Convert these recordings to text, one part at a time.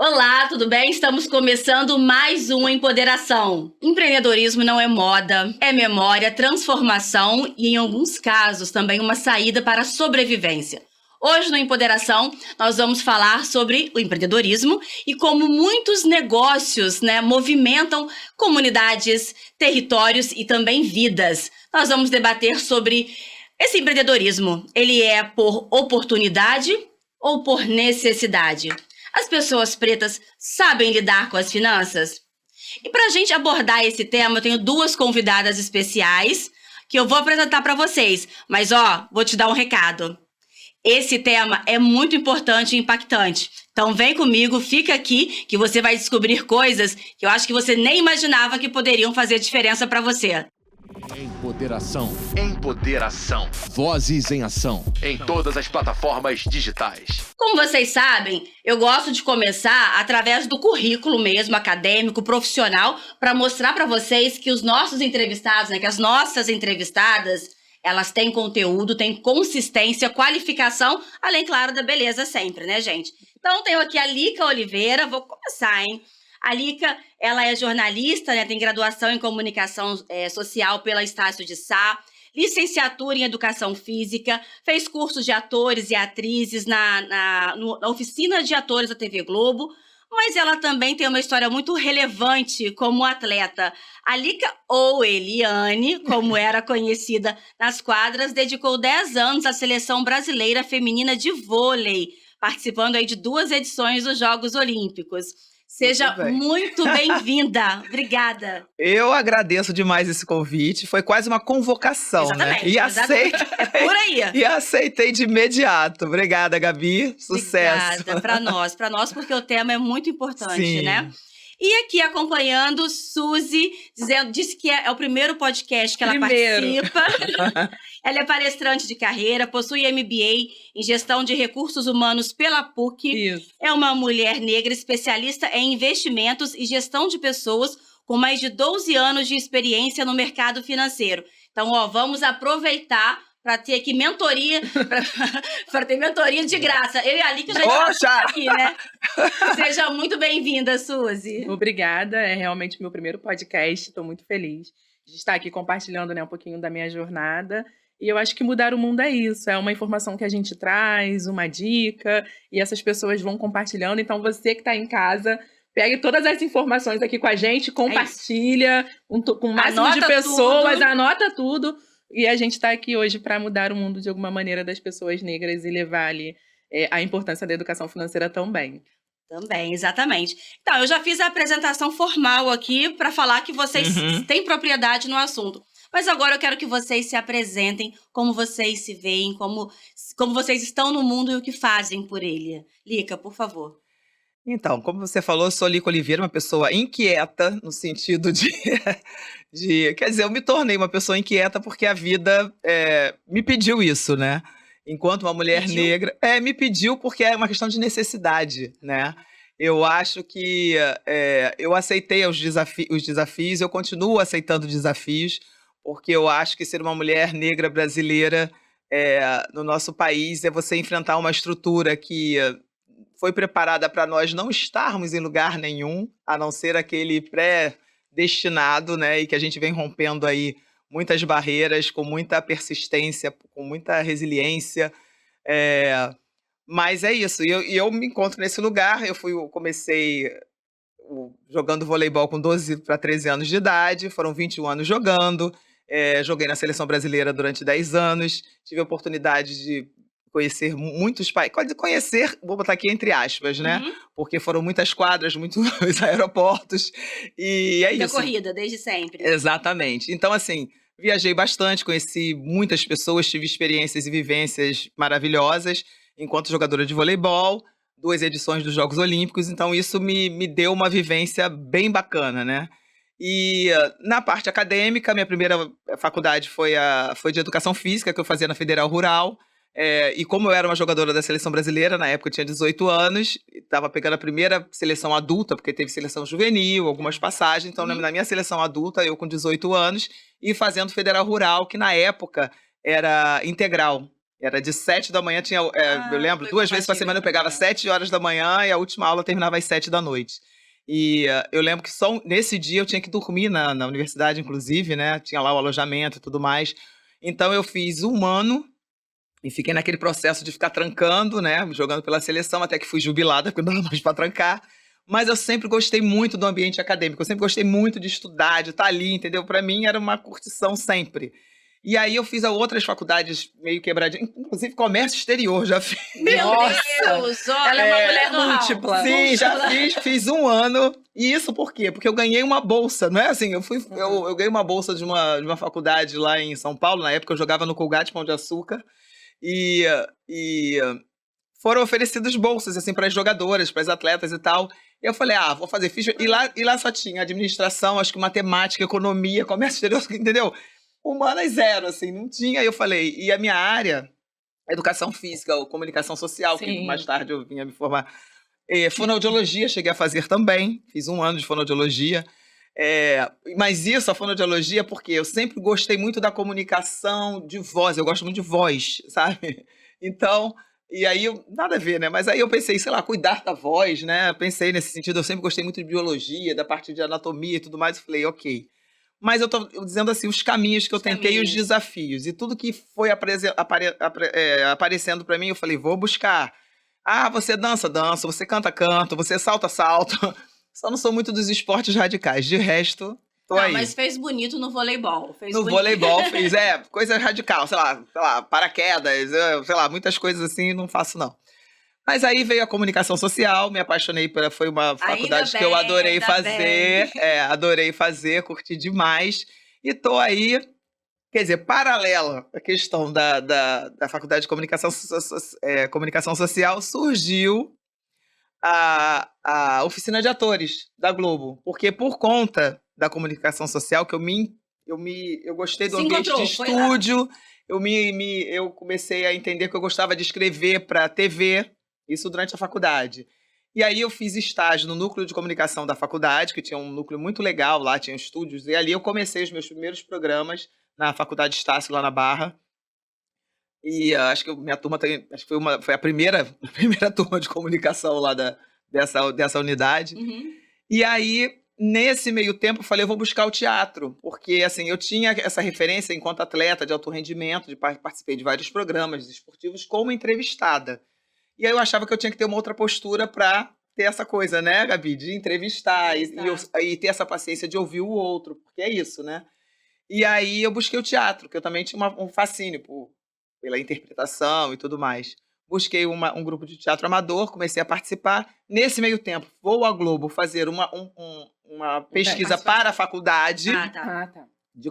Olá, tudo bem? Estamos começando mais um Empoderação. Empreendedorismo não é moda, é memória, transformação e, em alguns casos, também uma saída para a sobrevivência. Hoje no Empoderação, nós vamos falar sobre o empreendedorismo e como muitos negócios, movimentam comunidades, territórios e também vidas. Nós vamos debater sobre esse empreendedorismo. Ele é por oportunidade ou por necessidade? As pessoas pretas sabem lidar com as finanças? E para a gente abordar esse tema, eu tenho duas convidadas especiais que eu vou apresentar para vocês. Mas, vou te dar um recado. Esse tema é muito importante e impactante. Então, vem comigo, fica aqui, que você vai descobrir coisas que eu acho que você nem imaginava que poderiam fazer diferença para você. Empoderação. Empoderação. Vozes em ação. Em todas as plataformas digitais. Como vocês sabem, eu gosto de começar através do currículo mesmo, acadêmico, profissional, para mostrar para vocês que os nossos entrevistados, que as nossas entrevistadas, elas têm conteúdo, têm consistência, qualificação, além, claro, da beleza sempre, né, gente? Então, tenho aqui a Lica Oliveira, vou começar, hein? A Lica, ela é jornalista, tem graduação em comunicação social pela Estácio de Sá, licenciatura em educação física, fez cursos de atores e atrizes na oficina de atores da TV Globo, mas ela também tem uma história muito relevante como atleta. A Lica, ou Eliane, como era conhecida nas quadras, dedicou 10 anos à seleção brasileira feminina de vôlei, participando aí de 2 edições dos Jogos Olímpicos. Seja muito bem-vinda. Obrigada. Eu agradeço demais esse convite. Foi quase uma convocação, exatamente, né? E exatamente. É por aí. E aceitei de imediato. Obrigada, Gabi. Sucesso. Obrigada. Para nós, porque o tema é muito importante, Sim. né? E aqui acompanhando, Suzy, disse que é o primeiro podcast que ela participa. Ela é palestrante de carreira, possui MBA em Gestão de Recursos Humanos pela PUC. Isso. É uma mulher negra especialista em investimentos e gestão de pessoas com mais de 12 anos de experiência no mercado financeiro. Então, vamos aproveitar para ter aqui mentoria, para ter mentoria de graça. Eu e a Lica já estamos aqui, né? Seja muito bem-vinda, Suzy. Obrigada, é realmente meu primeiro podcast, estou muito feliz de estar aqui compartilhando, um pouquinho da minha jornada. E eu acho que mudar o mundo é isso, é uma informação que a gente traz, uma dica, e essas pessoas vão compartilhando. Então, você que está em casa, pegue todas as informações aqui com a gente, compartilha com o máximo de pessoas, anota tudo. E a gente está aqui hoje para mudar o mundo de alguma maneira das pessoas negras e levar ali a importância da educação financeira também. Também, exatamente. Então, eu já fiz a apresentação formal aqui para falar que vocês têm propriedade no assunto. Mas agora eu quero que vocês se apresentem, como vocês se veem, como vocês estão no mundo e o que fazem por ele. Lica, por favor. Então, como você falou, eu sou Lica Oliveira, uma pessoa inquieta, no sentido quer dizer, eu me tornei uma pessoa inquieta porque a vida me pediu isso, né? Enquanto uma mulher negra... me pediu porque é uma questão de necessidade, né? Eu acho que eu aceitei os desafios, eu continuo aceitando desafios, porque eu acho que ser uma mulher negra brasileira no nosso país é você enfrentar uma estrutura que foi preparada para nós não estarmos em lugar nenhum, a não ser aquele pré-destinado, né? E que a gente vem rompendo aí muitas barreiras, com muita persistência, com muita resiliência. Mas é isso, e eu me encontro nesse lugar. Eu comecei jogando voleibol com 12 para 13 anos de idade, foram 21 anos jogando, joguei na seleção brasileira durante 10 anos, tive a oportunidade de conhecer muitos países, vou botar aqui entre aspas, né? Porque foram muitas quadras, muitos aeroportos, e é isso. Corrida, desde sempre. Exatamente. Então, assim, viajei bastante, conheci muitas pessoas, tive experiências e vivências maravilhosas enquanto jogadora de voleibol, 2 edições dos Jogos Olímpicos, então isso me deu uma vivência bem bacana, né? E na parte acadêmica, minha primeira faculdade foi de Educação Física, que eu fazia na Federal Rural. E como eu era uma jogadora da seleção brasileira, na época eu tinha 18 anos, estava pegando a primeira seleção adulta, porque teve seleção juvenil, algumas passagens. Então, na minha seleção adulta, eu com 18 anos, e fazendo Federal Rural, que na época era integral. Era de 7 da manhã, eu lembro, foi 2 vezes por semana eu pegava 7 horas da manhã e a última aula terminava às 7 da noite. E eu lembro que só nesse dia eu tinha que dormir na universidade, inclusive, né? Tinha lá o alojamento e tudo mais. Então eu fiz 1 ano e fiquei naquele processo de ficar trancando, né? Jogando pela seleção, até que fui jubilada, porque não dava mais para trancar. Mas eu sempre gostei muito do ambiente acadêmico, eu sempre gostei muito de estudar, de estar ali, entendeu? Para mim era uma curtição sempre. E aí eu fiz outras faculdades meio quebradinhas, inclusive comércio exterior já fiz. Meu Nossa! Deus! Olha, Ela é uma mulher know-how. múltipla. Sim, já fiz 1 ano. E isso por quê? Porque eu ganhei uma bolsa, não é assim? Eu ganhei uma bolsa de uma faculdade lá em São Paulo, na época eu jogava no Colgate Pão de Açúcar, e foram oferecidas bolsas, assim, para as jogadoras, para as atletas e tal. E eu falei, vou fazer. E lá só tinha administração, acho que matemática, economia, comércio exterior, entendeu? Humanas 0, assim, não tinha. E eu falei, e a minha área, educação física ou comunicação social, que Sim. mais tarde eu vinha me formar. Fonoaudiologia, cheguei a fazer também, fiz 1 ano de fonoaudiologia. Mas isso, a fonoaudiologia, porque eu sempre gostei muito da comunicação de voz, eu gosto muito de voz, sabe? Então, e aí, nada a ver, né? Mas aí eu pensei, sei lá, cuidar da voz, né? Pensei nesse sentido, eu sempre gostei muito de biologia, da parte de anatomia e tudo mais, eu falei, ok. Mas eu tô dizendo assim, os caminhos que eu tentei, os desafios. E tudo que foi aparecendo para mim, eu falei, vou buscar. Você dança, você canta, canto, você salta, salto. Só não sou muito dos esportes radicais. De resto, tô aí. Mas fez bonito no voleibol. Voleibol fez, coisa radical, sei lá, paraquedas, sei lá, muitas coisas assim, não faço não. Mas aí veio a comunicação social, me apaixonei foi uma faculdade que eu adorei fazer, adorei fazer, curti demais. E tô aí, quer dizer, paralela à questão da faculdade de comunicação social, surgiu a oficina de atores da Globo. Porque por conta da comunicação social, que eu gostei do ambiente de estúdio, eu comecei a entender que eu gostava de escrever para TV, isso durante a faculdade. E aí eu fiz estágio no núcleo de comunicação da faculdade, que tinha um núcleo muito legal lá, tinha estúdios, e ali eu comecei os meus primeiros programas na Faculdade Estácio, lá na Barra. E acho que minha turma acho que foi a primeira turma de comunicação lá dessa unidade. Uhum. E aí, nesse meio tempo, eu falei, eu vou buscar o teatro, porque assim, eu tinha essa referência enquanto atleta de alto rendimento, participei de vários programas esportivos como entrevistada. E aí eu achava que eu tinha que ter uma outra postura para ter essa coisa, né, Gabi? De entrevistar e ter essa paciência de ouvir o outro, porque é isso, né? E aí eu busquei o teatro, que eu também tinha um fascínio pela interpretação e tudo mais. Busquei um grupo de teatro amador, comecei a participar. Nesse meio tempo, vou à Globo fazer uma pesquisa para a faculdade. Tá.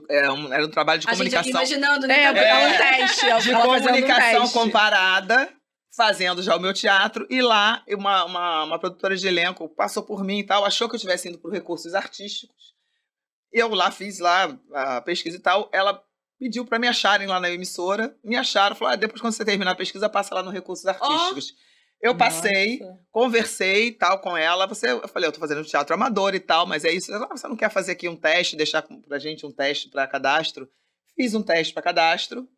Era um trabalho de comunicação. A gente aqui imaginando, né? Um teste. De comunicação comparada, fazendo já o meu teatro. E lá, uma produtora de elenco passou por mim e tal, achou que eu estivesse indo para recursos artísticos. Eu lá fiz a pesquisa e tal. Ela pediu para me acharem lá na emissora. Me acharam, falou, depois quando você terminar a pesquisa, passa lá no recursos artísticos. Eu passei, conversei e tal com ela. Eu falei, eu tô fazendo teatro amador e tal, mas é isso. Você não quer fazer aqui um teste, deixar pra gente um teste para cadastro? Fiz um teste para cadastro.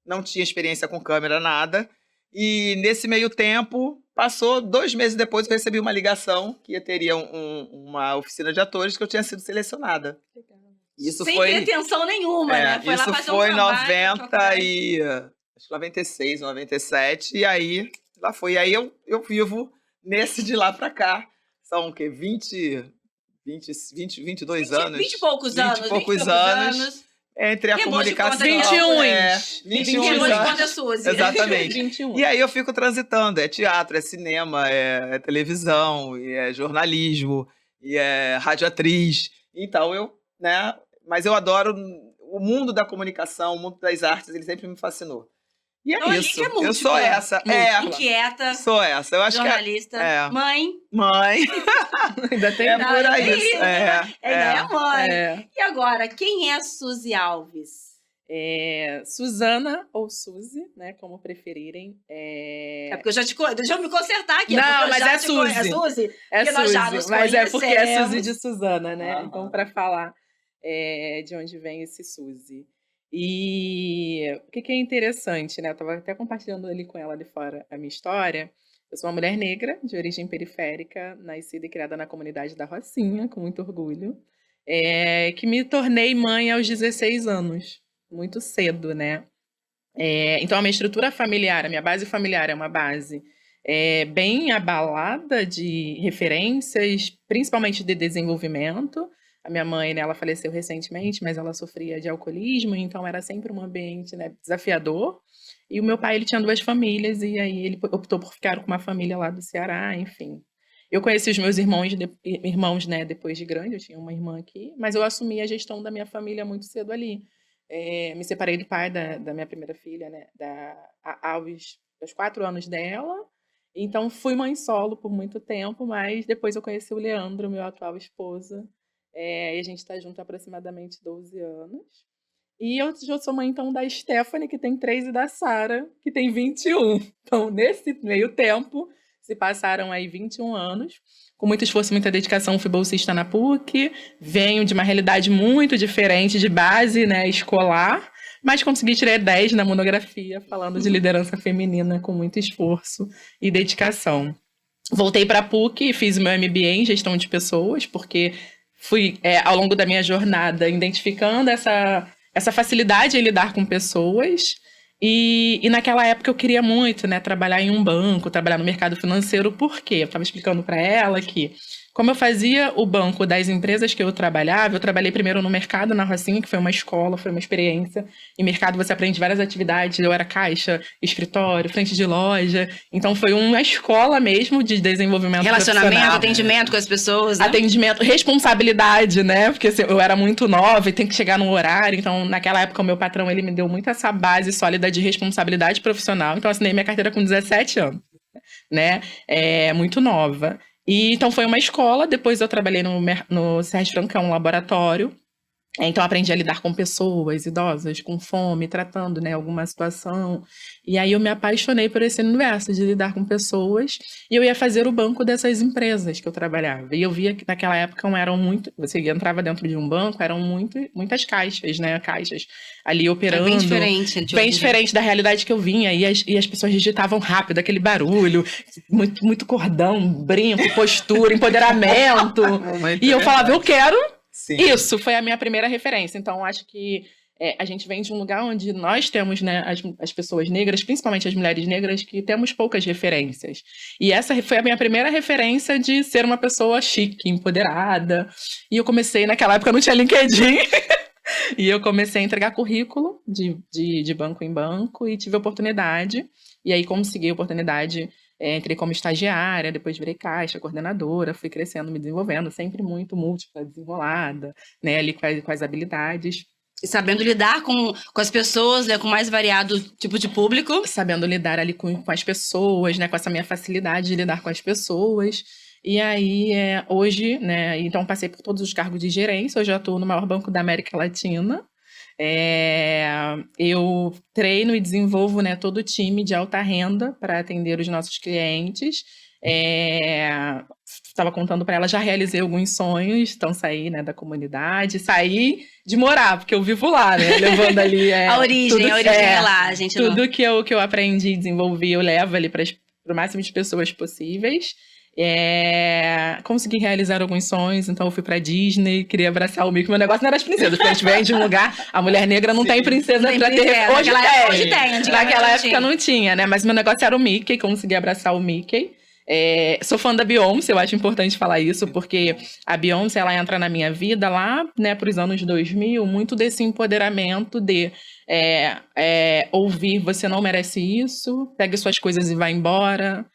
Não tinha experiência com câmera, nada. E nesse meio tempo, passou 2 meses depois, eu recebi uma ligação que eu teria uma oficina de atores que eu tinha sido selecionada. Isso sem foi, pretensão nenhuma, né? Foi isso lá fazer foi um trabalho, trabalho, acho que 96, 97, e aí lá foi. E aí eu vivo nesse de lá pra cá. São o quê? 22 anos? 20 e poucos anos. 20 e poucos anos. Entre a comunicação... 21 anos. Suzy. Exatamente. 21. E aí eu fico transitando. É teatro, é cinema, é televisão, é jornalismo, e é radioatriz. Então né? Mas eu adoro o mundo da comunicação, o mundo das artes, ele sempre me fascinou. E é isso. Eu sou essa. Inquieta. Sou essa. Eu acho jornalista. Mãe. Ainda tem por aí. Ainda é mãe. É. E agora, quem é Suzy Alves? Suzana ou Suzy, né? Como preferirem. Porque deixa eu me consertar aqui. Não, mas é Suzy. É Suzy? É Suzy, mas é porque é Suzy de Suzana, né? Aham. Então, para falar de onde vem esse Suzy. E o que é interessante, né? Eu estava até compartilhando ali com ela de fora a minha história. Eu sou uma mulher negra, de origem periférica, nascida e criada na comunidade da Rocinha, com muito orgulho, que me tornei mãe aos 16 anos, muito cedo, né? Então, a minha estrutura familiar, a minha base familiar é uma base bem abalada de referências, principalmente de desenvolvimento. A minha mãe, né, ela faleceu recentemente, mas ela sofria de alcoolismo, então era sempre um ambiente, né, desafiador. E o meu pai, ele tinha 2 famílias, e aí ele optou por ficar com uma família lá do Ceará, enfim. Eu conheci os meus irmãos, né, depois de grande, eu tinha uma irmã aqui, mas eu assumi a gestão da minha família muito cedo ali. Me separei do pai da minha primeira filha, né, aos 4 anos dela. Então, fui mãe solo por muito tempo, mas depois eu conheci o Leandro, meu atual esposo, e a gente está junto há aproximadamente 12 anos. E eu já sou mãe, então, da Stephanie, que tem 3, e da Sara, que tem 21. Então, nesse meio tempo, se passaram aí 21 anos. Com muito esforço e muita dedicação, fui bolsista na PUC. Venho de uma realidade muito diferente de base, né, escolar, mas consegui tirar 10 na monografia, falando de liderança feminina com muito esforço e dedicação. Voltei para a PUC e fiz o meu MBA em gestão de pessoas, porque fui, ao longo da minha jornada, identificando essa facilidade em lidar com pessoas. E naquela época eu queria muito, né, trabalhar em um banco, trabalhar no mercado financeiro. Por quê? Eu estava explicando para ela que, como eu fazia o banco das empresas que eu trabalhava, eu trabalhei primeiro no mercado, na Rocinha, que foi uma escola, foi uma experiência. Em mercado você aprende várias atividades, eu era caixa, escritório, frente de loja. Então foi uma escola mesmo de desenvolvimento Relacionamento, profissional. atendimento com as pessoas, né? Atendimento, responsabilidade, né? Porque assim, eu era muito nova e tem que chegar no horário. Então, naquela época, o meu patrão, ele me deu muito essa base sólida de responsabilidade profissional. Então, eu assinei minha carteira com 17 anos, né? Muito nova. E, então, foi uma escola. Depois, eu trabalhei no Sérgio Francão, um laboratório. Então, aprendi a lidar com pessoas idosas, com fome, tratando, né, alguma situação. E aí, eu me apaixonei por esse universo de lidar com pessoas. E eu ia fazer o banco dessas empresas que eu trabalhava. E eu via que, naquela época, você entrava dentro de um banco, eram muitas caixas, né, caixas ali operando. É bem diferente. Bem diferente da realidade que eu vinha. E as pessoas digitavam rápido, aquele barulho, muito cordão, brinco, postura, empoderamento. E eu falava, eu quero... Sim. Isso foi a minha primeira referência. Então, acho que a gente vem de um lugar onde nós temos, né, as pessoas negras, principalmente as mulheres negras, que temos poucas referências. E essa foi a minha primeira referência de ser uma pessoa chique, empoderada. E eu comecei, naquela época não tinha LinkedIn, e eu comecei a entregar currículo de banco em banco e tive a oportunidade. E aí consegui a oportunidade. Entrei como estagiária, depois virei caixa, coordenadora, fui crescendo, me desenvolvendo, sempre muito múltipla, desenrolada, né, ali com as habilidades. E sabendo lidar com as pessoas, né, com mais variado tipo de público. Sabendo lidar ali com as pessoas, né, com essa minha facilidade de lidar com as pessoas. E aí, hoje, né, então passei por todos os cargos de gerência, hoje eu atuo no maior banco da América Latina. Eu treino e desenvolvo, né, todo o time de alta renda para atender os nossos clientes. Estava contando para ela, já realizei alguns sonhos, então saí, né, da comunidade, saí de morar, porque eu vivo lá, né, levando ali... a origem é lá, a gente tudo que eu aprendi e desenvolvi, eu levo ali para o máximo de pessoas possíveis. Consegui realizar alguns sonhos, então eu fui pra Disney, queria abraçar o Mickey. Meu negócio não era as princesas, porque a gente vem de um lugar, a mulher negra não tem princesa pra ter. Hoje tem. Naquela época não tinha, né? Mas meu negócio era o Mickey, consegui abraçar o Mickey. Sou fã da Beyoncé, eu acho importante falar isso, porque a Beyoncé, ela entra na minha vida lá, né, pros anos 2000, muito desse empoderamento de ouvir, você não merece isso, pegue suas coisas e vá embora.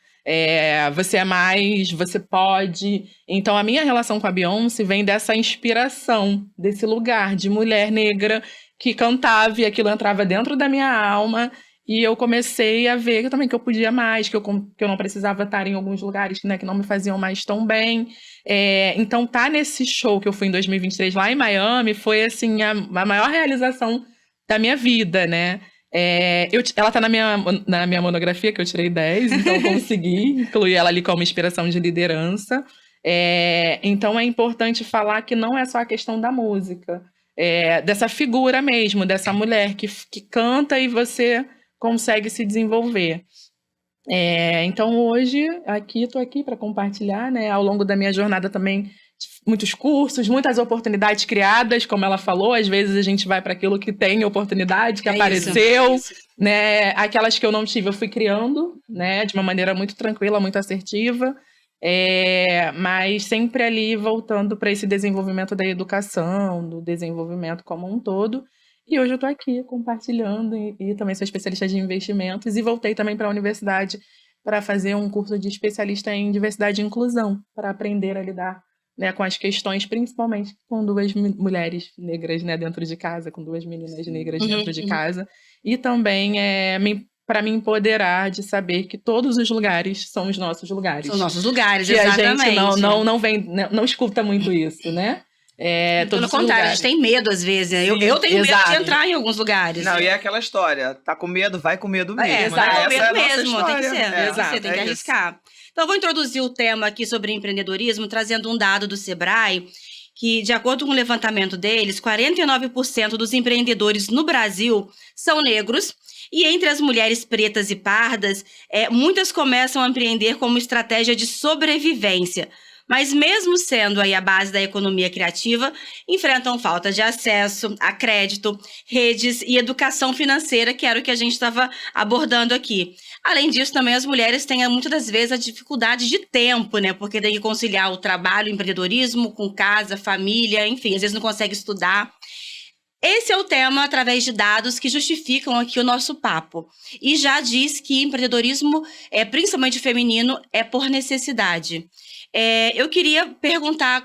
Você é mais, você pode. Então, a minha relação com a Beyoncé vem dessa inspiração, desse lugar de mulher negra que cantava e aquilo entrava dentro da minha alma. E eu comecei a ver também que eu podia mais, que eu não precisava estar em alguns lugares, né, que não me faziam mais tão bem. Então, tá nesse show que eu fui em 2023 lá em Miami foi, assim, a maior realização da minha vida, né? Ela tá na minha monografia, que eu tirei 10, então eu consegui incluir ela ali como inspiração de liderança. Então é importante falar que não é só a questão da música. dessa figura mesmo, dessa mulher que canta e você consegue se desenvolver. Então hoje, estou aqui para compartilhar, né? Ao longo da minha jornada também, muitos cursos, muitas oportunidades criadas, como ela falou, às vezes a gente vai para aquilo que tem oportunidade, que apareceu, isso. né? Aquelas que eu não tive, eu fui criando, né? De uma maneira muito tranquila, muito assertiva, mas sempre ali voltando para esse desenvolvimento da educação, do desenvolvimento como um todo. E hoje eu estou aqui compartilhando e também sou especialista de investimentos e voltei também para a universidade para fazer um curso de especialista em diversidade e inclusão, para aprender a lidar, né, com as questões, principalmente com duas mulheres negras, né, dentro de casa, com duas meninas negras dentro de casa. E também para me empoderar de saber que todos os lugares são os nossos lugares. São nossos lugares, que exatamente. A gente não escuta muito isso, né? Pelo contrário, a gente tem medo às vezes, né? Eu tenho medo de entrar em alguns lugares. Não, e é aquela história, tá com medo, vai com medo mesmo. Vai com né? medo mesmo, tem que ser. Exato, Você tem que arriscar. Então, eu vou introduzir o tema aqui sobre empreendedorismo, trazendo um dado do Sebrae, que, de acordo com o levantamento deles, 49% dos empreendedores no Brasil são negros. E entre as mulheres pretas e pardas, muitas começam a empreender como estratégia de sobrevivência. Mas mesmo sendo aí a base da economia criativa, enfrentam falta de acesso a crédito, redes e educação financeira, que era o que a gente estava abordando aqui. Além disso, também as mulheres têm muitas das vezes a dificuldade de tempo, né? Porque tem que conciliar o trabalho, o empreendedorismo com casa, família, enfim, às vezes não consegue estudar. Esse é o tema através de dados que justificam aqui o nosso papo. E já diz que empreendedorismo, principalmente feminino, é por necessidade. Eu queria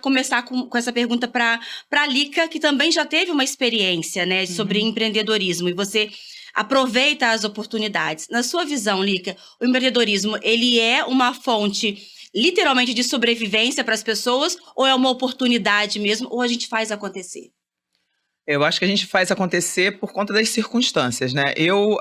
começar com essa pergunta para a Lica, que também já teve uma experiência, né, sobre empreendedorismo, e você aproveita as oportunidades. Na sua visão, Lica, o empreendedorismo, ele é uma fonte literalmente de sobrevivência para as pessoas, ou é uma oportunidade mesmo, ou a gente faz acontecer? Eu acho que a gente faz acontecer por conta das circunstâncias, né? Eu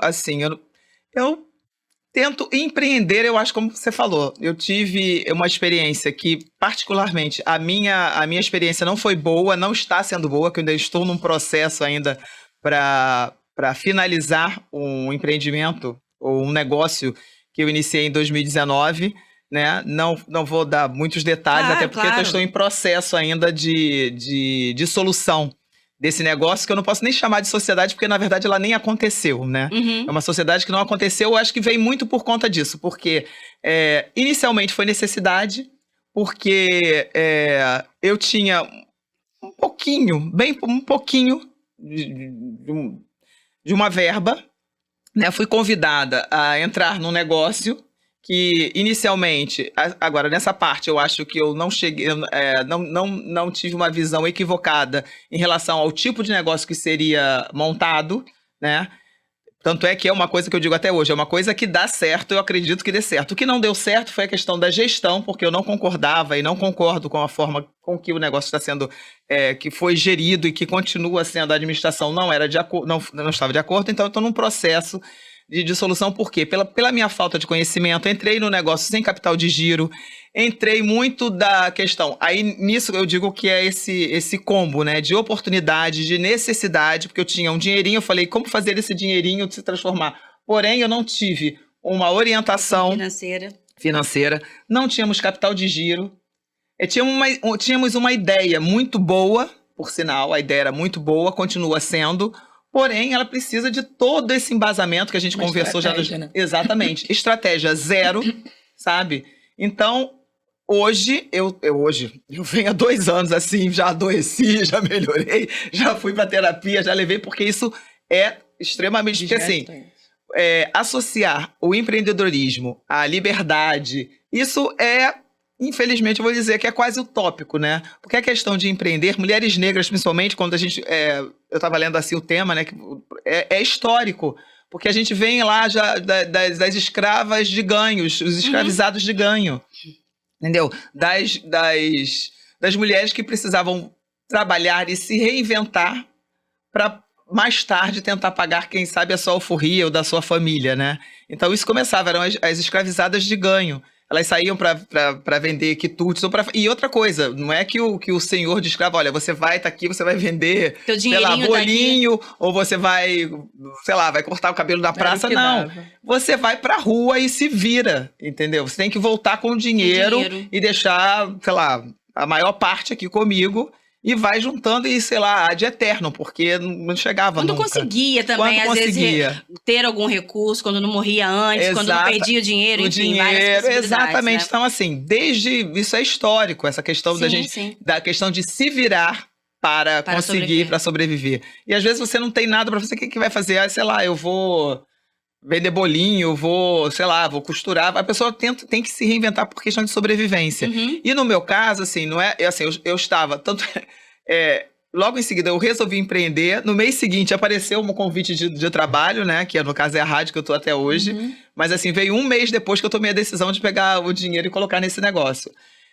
tento empreender, eu acho, como você falou. Eu tive uma experiência que, particularmente, a minha experiência não foi boa, não está sendo boa, que eu ainda estou num processo ainda para finalizar um empreendimento ou um negócio que eu iniciei em 2019, né? Não vou dar muitos detalhes, até porque eu estou em processo ainda de solução desse negócio, que eu não posso nem chamar de sociedade, porque na verdade ela nem aconteceu, né? É uma sociedade que não aconteceu, eu acho que vem muito por conta disso, porque inicialmente foi necessidade, porque eu tinha um pouquinho de uma verba, né? Fui convidada a entrar num negócio que inicialmente, agora nessa parte eu acho que eu não cheguei, não tive uma visão equivocada em relação ao tipo de negócio que seria montado, né? Tanto é que é uma coisa que eu digo até hoje, é uma coisa que dá certo, eu acredito que dê certo. O que não deu certo foi a questão da gestão, porque eu não concordava e não concordo com a forma com que o negócio está sendo, que foi gerido e que continua sendo, a administração não estava de acordo, então eu estou num processo de dissolução. Por quê? Pela minha falta de conhecimento, entrei no negócio sem capital de giro, entrei muito da questão. Aí, nisso, eu digo que é esse combo, né? De oportunidade, de necessidade, porque eu tinha um dinheirinho, eu falei, como fazer esse dinheirinho se transformar? Porém, eu não tive uma orientação financeira, não tínhamos capital de giro, tínhamos uma ideia muito boa, por sinal, a ideia era muito boa, continua sendo. Porém, ela precisa de todo esse embasamento que a gente conversou já. Né? Exatamente. Estratégia zero, sabe? Então, hoje eu venho há 2 anos assim, já adoeci, já melhorei, já fui para terapia, já levei, porque isso é extremamente... Porque assim, associar o empreendedorismo à liberdade, isso infelizmente, eu vou dizer que é quase utópico, né? Porque a questão de empreender, mulheres negras, principalmente, quando a gente... eu estava lendo assim o tema, né? Que é histórico, porque a gente vem lá já das escravas de ganhos, os escravizados de ganho, entendeu? Das mulheres que precisavam trabalhar e se reinventar para mais tarde tentar pagar, quem sabe, a sua alforria ou da sua família, né? Então isso começava, eram as escravizadas de ganho. elas saíam para vender quitutes. E outra coisa, não é que o senhor de escravo, olha, você vai estar aqui, você vai vender, Teu sei lá, dinheirinho bolinho, ou você vai, sei lá, vai cortar o cabelo na praça. que Não, dava. você vai pra rua e se vira, entendeu? Você tem que voltar com o dinheiro e deixar, sei lá, a maior parte aqui comigo. E vai juntando e, sei lá, ad eterno, porque não chegava Quando nunca. conseguia também, Quando às conseguia. vezes, ter algum recurso, quando não morria antes, quando não perdia o dinheiro, enfim, várias possibilidades, exatamente. né? Então, assim, isso é histórico, essa questão da Sim, gente, sim. da questão de se virar para conseguir, sobreviver. para sobreviver. E às vezes você não tem nada para fazer, o que vai fazer? Ah, sei lá, eu vou vender bolinho, vou, sei lá, vou costurar. A pessoa tem que se reinventar por questão de sobrevivência. Uhum. E no meu caso, assim, não é, assim, eu estava tanto logo em seguida eu resolvi empreender. No mês seguinte apareceu um convite de trabalho, né, que no caso é a rádio que eu tô até hoje. Uhum. Mas assim, veio um mês depois que eu tomei a decisão de pegar o dinheiro e colocar nesse negócio.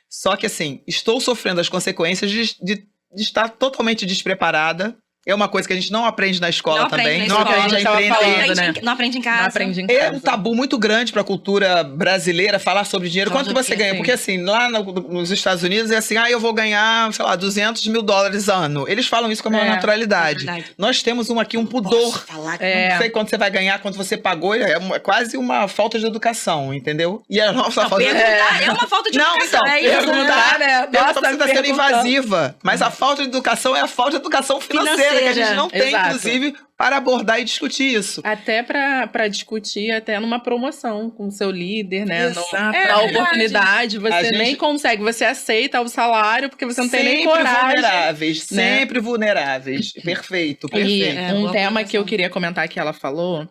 Só que assim, estou sofrendo as consequências de estar totalmente despreparada. É uma coisa que a gente não aprende na escola também. Não aprende a empreender. Não aprende em casa. Não aprende em casa. É um tabu muito grande para a cultura brasileira falar sobre dinheiro. Falar Quanto sobre você ganha? sim. Porque assim, lá nos Estados Unidos é assim, eu vou ganhar, sei lá, $200 mil ano. Eles falam isso com uma naturalidade. É verdade. Nós temos aqui um pudor. Posso falar que Não sei quanto você vai ganhar, quanto você pagou. É quase uma falta de educação, entendeu? E a nossa falta de perguntar é uma falta de Não, educação. então, É isso, perguntar, né? Pergunta Nossa, se você está sendo perguntando. invasiva. Mas a falta de educação é a falta de educação financeira, que a gente não tem, Exato. inclusive, para abordar e discutir isso. Até pra discutir, até numa promoção com o seu líder, né? Exatamente. Na oportunidade, A você gente- nem consegue, você aceita o salário porque você não tem nem coragem. Vulneráveis, né? sempre vulneráveis. Perfeito, E perfeito. É, um boa tema colocação. que eu queria comentar que ela falou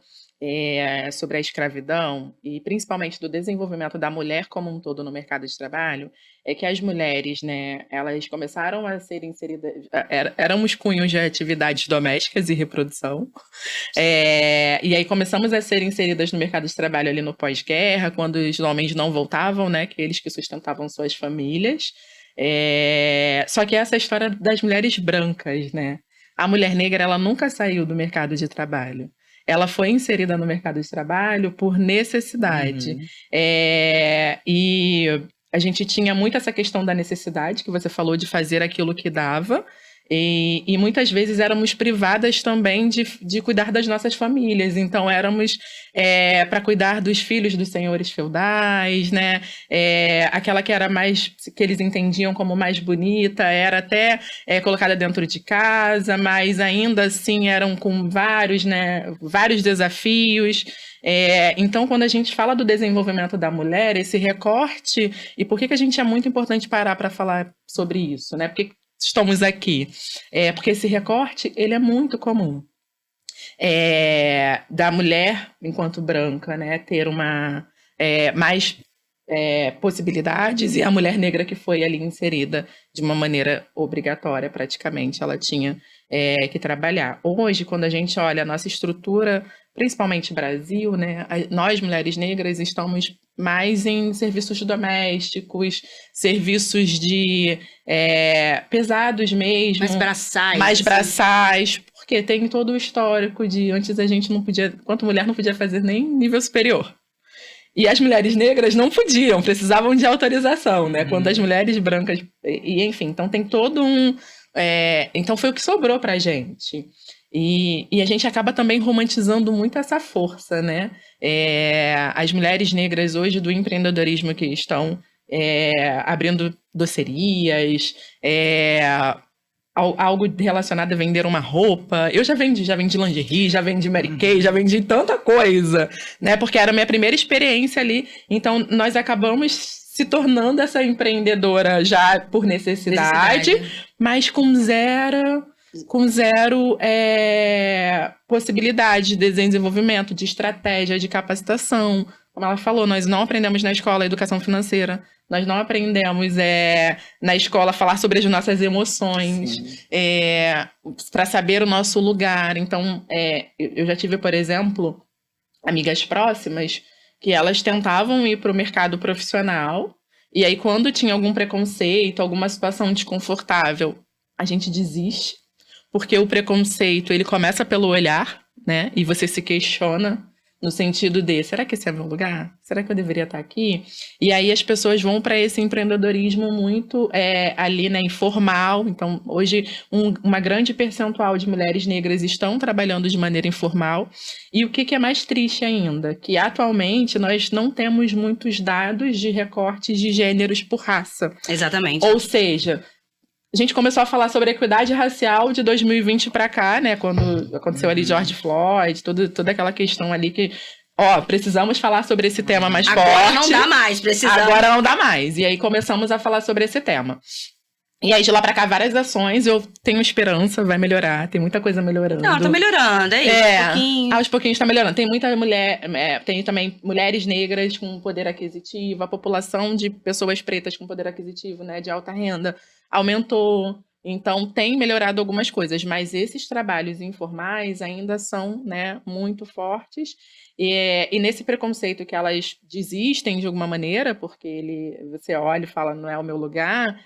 sobre a escravidão e principalmente do desenvolvimento da mulher como um todo no mercado de trabalho, é que as mulheres, né, elas começaram a ser inseridas, éramos cunhos de atividades domésticas e reprodução, e aí começamos a ser inseridas no mercado de trabalho ali no pós-guerra, quando os homens não voltavam, né, que eles que sustentavam suas famílias. Só que essa história das mulheres brancas, né? A mulher negra, ela nunca saiu do mercado de trabalho. Ela foi inserida no mercado de trabalho por necessidade. Uhum. E a gente tinha muito essa questão da necessidade, que você falou, de fazer aquilo que dava. E muitas vezes éramos privadas também de cuidar das nossas famílias. Então, éramos para cuidar dos filhos dos senhores feudais, né? Aquela que era mais, que eles entendiam como mais bonita, era até colocada dentro de casa, mas ainda assim eram com vários desafios. Então, quando a gente fala do desenvolvimento da mulher, esse recorte, e por que a gente é muito importante parar para falar sobre isso, né? Porque estamos aqui. Porque esse recorte, ele é muito comum. Da mulher, enquanto branca, né, ter mais possibilidades, e a mulher negra que foi ali inserida de uma maneira obrigatória, praticamente, ela tinha que trabalhar. Hoje, quando a gente olha a nossa estrutura, principalmente Brasil, né, nós, mulheres negras, estamos mais em serviços domésticos, serviços de pesados mesmo. Mais braçais. Mais assim. braçais, porque tem todo o histórico de antes a gente não podia, quanto mulher não podia fazer nem nível superior. E as mulheres negras não podiam, precisavam de autorização, né? Quando as mulheres brancas... enfim, então tem todo um... então foi o que sobrou pra gente. E a gente acaba também romantizando muito essa força, né? As mulheres negras hoje do empreendedorismo que estão abrindo docerias, algo relacionado a vender uma roupa. Eu já vendi lingerie, já vendi Mary Kay, já vendi tanta coisa, né? Porque era a minha primeira experiência ali. Então, nós acabamos se tornando essa empreendedora já por necessidade. Mas com zero possibilidade de desenvolvimento, de estratégia, de capacitação. Como ela falou, nós não aprendemos na escola a educação financeira, nós não aprendemos na escola a falar sobre as nossas emoções, para saber o nosso lugar. Então, eu já tive, por exemplo, amigas próximas que elas tentavam ir para o mercado profissional, e aí quando tinha algum preconceito, alguma situação desconfortável, a gente desiste, porque o preconceito, ele começa pelo olhar, né? E você se questiona no sentido de, será que esse é meu lugar? Será que eu deveria estar aqui? E aí as pessoas vão para esse empreendedorismo muito ali, né, informal. Então, hoje, uma grande percentual de mulheres negras estão trabalhando de maneira informal. E o que é mais triste ainda? Que atualmente nós não temos muitos dados de recortes de gêneros por raça. Exatamente. Ou seja, a gente começou a falar sobre equidade racial de 2020 para cá, né? Quando aconteceu ali George Floyd, toda aquela questão ali que, precisamos falar sobre esse tema mais forte. Agora não dá mais, precisamos. Agora não dá mais. E aí começamos a falar sobre esse tema. E aí, de lá pra cá, várias ações. Eu tenho esperança, vai melhorar. Tem muita coisa melhorando. Não, tá melhorando, é isso, aos pouquinhos. Aos pouquinhos tá melhorando. Tem muita mulher, tem também mulheres negras com poder aquisitivo, a população de pessoas pretas com poder aquisitivo, né, de alta renda, aumentou. Então, tem melhorado algumas coisas, mas esses trabalhos informais ainda são, né, muito fortes. E nesse preconceito que elas desistem de alguma maneira, porque você olha e fala, não é o meu lugar...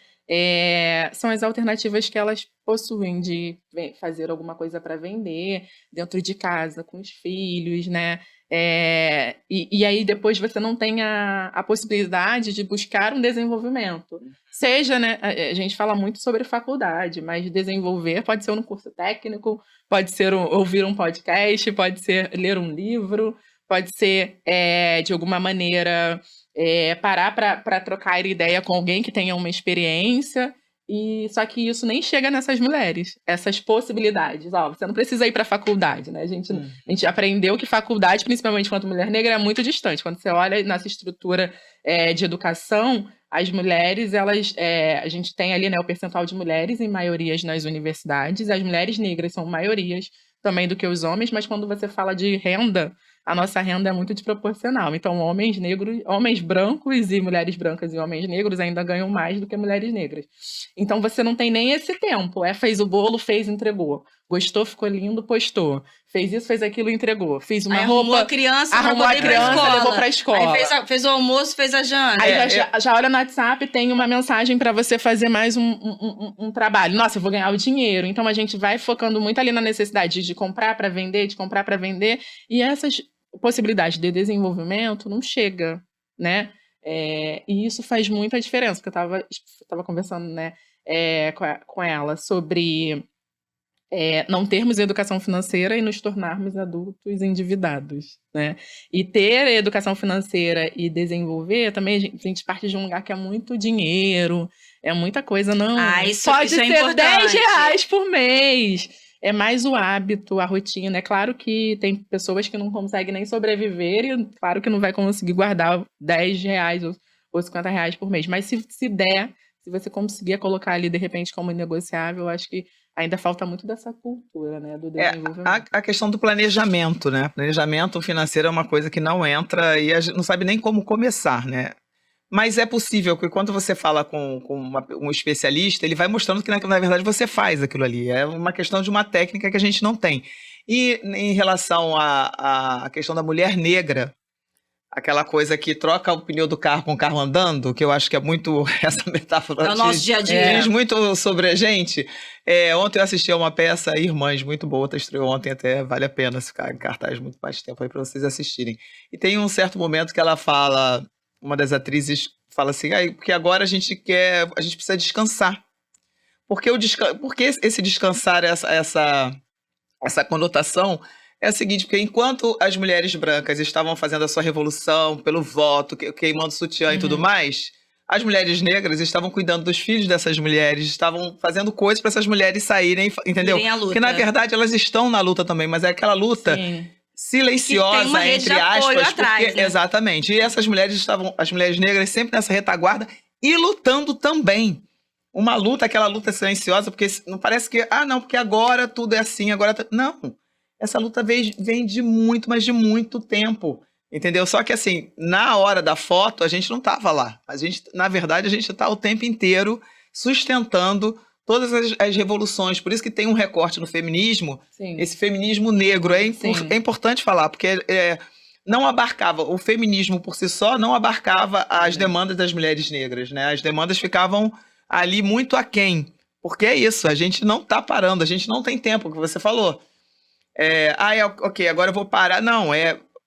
são as alternativas que elas possuem de fazer alguma coisa para vender dentro de casa, com os filhos, né? E aí depois você não tem a possibilidade de buscar um desenvolvimento. Seja, né? A gente fala muito sobre faculdade, mas desenvolver pode ser um curso técnico, pode ser ouvir um podcast, pode ser ler um livro, pode ser, de alguma maneira... parar para trocar ideia com alguém que tenha uma experiência, só que isso nem chega nessas mulheres, essas possibilidades. Você não precisa ir para a faculdade, né? A gente aprendeu que faculdade, principalmente quanto mulher negra, é muito distante. Quando você olha nessa estrutura de educação, as mulheres, a gente tem ali, né, o percentual de mulheres em maiorias nas universidades, as mulheres negras são maiorias também do que os homens, mas quando você fala de renda, a nossa renda é muito desproporcional. Então, homens brancos e mulheres brancas e homens negros ainda ganham mais do que mulheres negras. Então, você não tem nem esse tempo. Fez o bolo, entregou. Gostou, ficou lindo, postou. Fez isso, fez aquilo, entregou. Fiz uma roupa... Arrumou a criança, levou pra escola. Aí fez o almoço, fez a janta. Aí já olha no WhatsApp, tem uma mensagem para você fazer mais um trabalho. Nossa, eu vou ganhar o dinheiro. Então, a gente vai focando muito ali na necessidade de comprar para vender, e essas possibilidades de desenvolvimento não chega, né? E isso faz muita diferença, porque eu tava conversando, né, com ela sobre não termos educação financeira e nos tornarmos adultos endividados, né? E ter educação financeira e desenvolver, também a gente parte de um lugar que é muito dinheiro, é muita coisa, não. Pode ser R$10 por mês. É mais o hábito, a rotina. É claro que tem pessoas que não conseguem nem sobreviver e claro que não vai conseguir guardar R$10 ou R$50 por mês. Mas se der, se você conseguir colocar ali, de repente, como negociável, eu acho que ainda falta muito dessa cultura, né, do desenvolvimento. A questão do planejamento, né? Planejamento financeiro é uma coisa que não entra e a gente não sabe nem como começar, né? Mas é possível que quando você fala com um especialista, ele vai mostrando que, na verdade, você faz aquilo ali. É uma questão de uma técnica que a gente não tem. E em relação à questão da mulher negra, aquela coisa que troca o pneu do carro com o carro andando, que eu acho que é muito essa metáfora. É o nosso dia a dia. Diz muito sobre a gente. Ontem eu assisti a uma peça, Irmãs, muito boa, estreou ontem até, vale a pena ficar em cartaz muito mais tempo aí para vocês assistirem. E tem um certo momento que ela fala... Uma das atrizes fala assim, porque agora a gente precisa descansar. Porque esse descansar, essa conotação é a seguinte, porque enquanto as mulheres brancas estavam fazendo a sua revolução pelo voto, queimando sutiã e tudo mais, as mulheres negras estavam cuidando dos filhos dessas mulheres, estavam fazendo coisas para essas mulheres saírem, entendeu? Porque na verdade elas estão na luta também, mas é aquela luta... Sim. Silenciosa, entre aspas, atrás, né? Exatamente. E essas mulheres as mulheres negras sempre nessa retaguarda e lutando também. Aquela luta silenciosa, porque não parece que, porque agora tudo é assim, Não, essa luta vem de muito, mas de muito tempo, entendeu? Só que assim, na hora da foto, a gente não estava lá. Na verdade, a gente está o tempo inteiro sustentando todas as revoluções, por isso que tem um recorte no feminismo, Sim. Esse feminismo negro, é importante falar, porque não abarcava, o feminismo por si só não abarcava as demandas das mulheres negras, né? As demandas ficavam ali muito aquém, porque é isso, a gente não está parando, a gente não tem tempo, o que você falou. Ok, agora eu vou parar, não,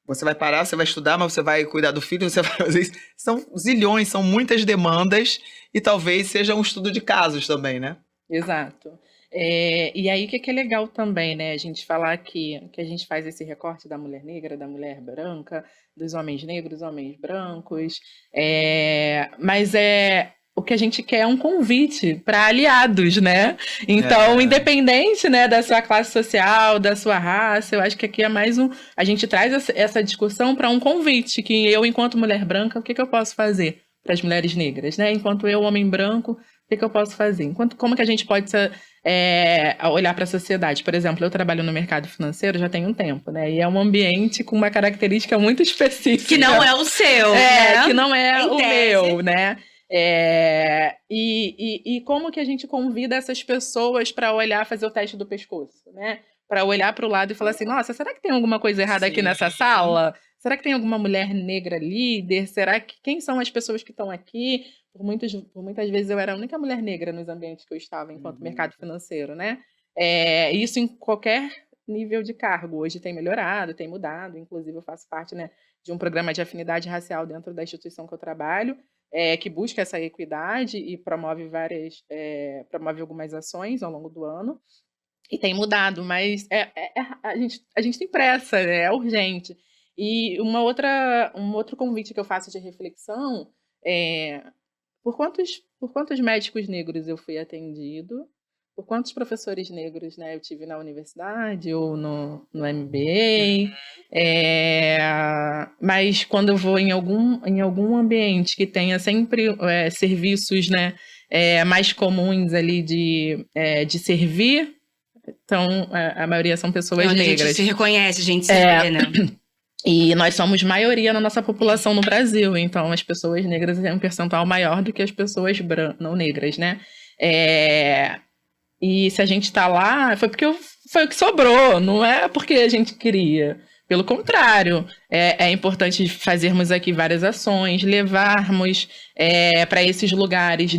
Você vai parar, você vai estudar, mas você vai cuidar do filho, você vai fazer isso. São zilhões, são muitas demandas e talvez seja um estudo de casos também, né? Exato. E aí, o que é legal também, né? A gente falar que a gente faz esse recorte da mulher negra, da mulher branca, dos homens negros, homens brancos, mas o que a gente quer é um convite para aliados, né? Então, independente, né, da sua classe social, da sua raça, eu acho que aqui é mais a gente traz essa discussão para um convite, que eu, enquanto mulher branca, o que eu posso fazer para as mulheres negras, né? Enquanto eu, homem branco, o que eu posso fazer? Como que a gente pode olhar para a sociedade? Por exemplo, eu trabalho no mercado financeiro já tem um tempo, né? E é um ambiente com uma característica muito específica. Que não é o seu, né? Que não é Em o tese. meu, né? E como que a gente convida essas pessoas para olhar, fazer o teste do pescoço, né? Para olhar para o lado e falar assim, nossa, será que tem alguma coisa errada aqui nessa sala? Será que tem alguma mulher negra líder? Será que quem são as pessoas que estão aqui? Por muitas vezes eu era a única mulher negra nos ambientes que eu estava enquanto mercado financeiro, né? Isso em qualquer nível de cargo. Hoje tem melhorado, tem mudado. Inclusive eu faço parte, né, de um programa de afinidade racial dentro da instituição que eu trabalho, que busca essa equidade e promove algumas ações ao longo do ano. E tem mudado, mas a gente tem pressa, né? É urgente. E um outro convite que eu faço de reflexão por quantos médicos negros eu fui atendido, por quantos professores negros, né, eu tive na universidade ou no MBA, mas quando eu vou em algum ambiente que tenha sempre serviços, né, mais comuns ali de servir, então a maioria são pessoas Onde negras. a gente se reconhece, a gente se vê, né? E nós somos maioria na nossa população no Brasil, então as pessoas negras têm um percentual maior do que as pessoas não negras, né? E se a gente está lá, foi o que sobrou, não é porque a gente queria. Pelo contrário, é importante fazermos aqui várias ações, levarmos para esses lugares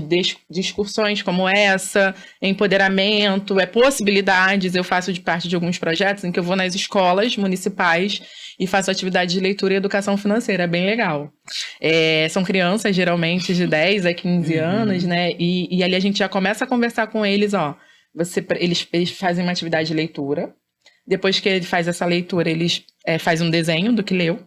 discussões como essa, empoderamento, possibilidades. Eu faço parte de alguns projetos em que eu vou nas escolas municipais e faço atividade de leitura e educação financeira, é bem legal. São crianças, geralmente, de 10 a 15 anos, né? E ali a gente já começa a conversar com eles, eles fazem uma atividade de leitura. Depois que ele faz essa leitura, eles fazem um desenho do que leu.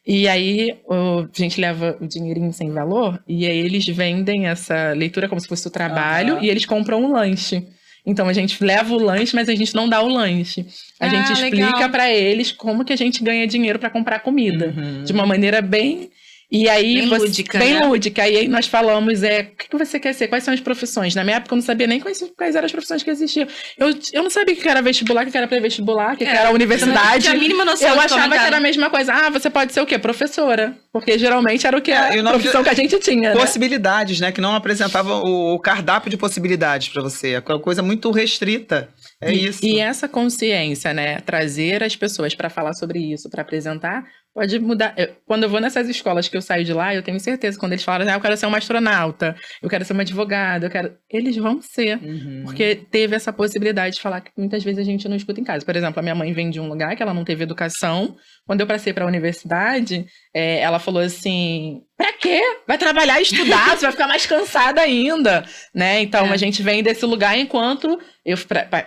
E aí a gente leva o dinheirinho sem valor e aí eles vendem essa leitura como se fosse o trabalho e eles compram um lanche. Então a gente leva o lanche, mas a gente não dá o lanche. A gente explica para eles como que a gente ganha dinheiro para comprar comida. De uma maneira bem... E aí, lúdica, bem né? lúdica. E aí nós falamos, o que você quer ser? Quais são as profissões? Na minha época eu não sabia nem quais eram as profissões que existiam. Eu não sabia o que era vestibular, o que era pré-vestibular, o que era universidade. Não tinha a mínima noção eu de achava comentar. que era a mesma coisa. Você pode ser o quê? Professora. Porque geralmente era o que a profissão que a gente tinha, né? Possibilidades, né? Que não apresentavam o cardápio de possibilidades para você. É uma coisa muito restrita. Isso. E essa consciência, né? Trazer as pessoas para falar sobre isso, para apresentar, pode mudar. Quando eu vou nessas escolas que eu saio de lá, eu tenho certeza, quando eles falam, eu quero ser uma astronauta, eu quero ser uma advogada, eles vão ser. Porque teve essa possibilidade de falar que muitas vezes a gente não escuta em casa. Por exemplo, a minha mãe vem de um lugar que ela não teve educação. Quando eu passei para a universidade, ela falou assim, pra quê? Vai trabalhar e estudar, você vai ficar mais cansada ainda, né? Então, a gente vem desse lugar enquanto eu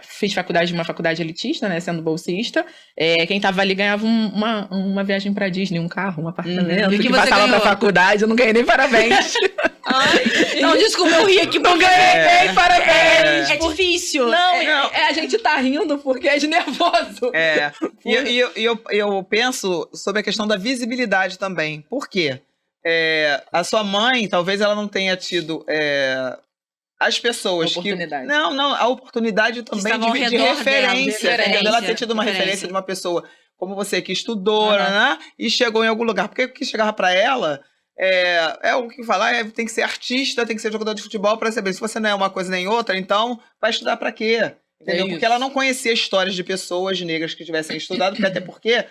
fiz faculdade de uma faculdade elitista, né? Sendo bolsista. Quem tava ali ganhava uma viagem pra Disney, um carro, um apartamento. E o que você passava ganhou? pra faculdade, eu não ganhei nem parabéns. Não, desculpa, eu ri aqui. Não ganhei nem parabéns. É difícil. Não, a gente tá rindo porque é de nervoso. E eu penso sobre a questão da visibilidade também. Por quê? A sua mãe, talvez ela não tenha tido as pessoas Oportunidade. a oportunidade também estavam ao de redor dela, referência. referência, Ela ter tido uma referência de uma pessoa como você que estudou, né? E chegou em algum lugar. Porque o que chegava para ela o que falar, tem que ser artista, tem que ser jogador de futebol para saber. Se você não é uma coisa nem outra, então vai estudar para quê? Entendeu? Porque ela não conhecia histórias de pessoas negras que tivessem estudado, até porque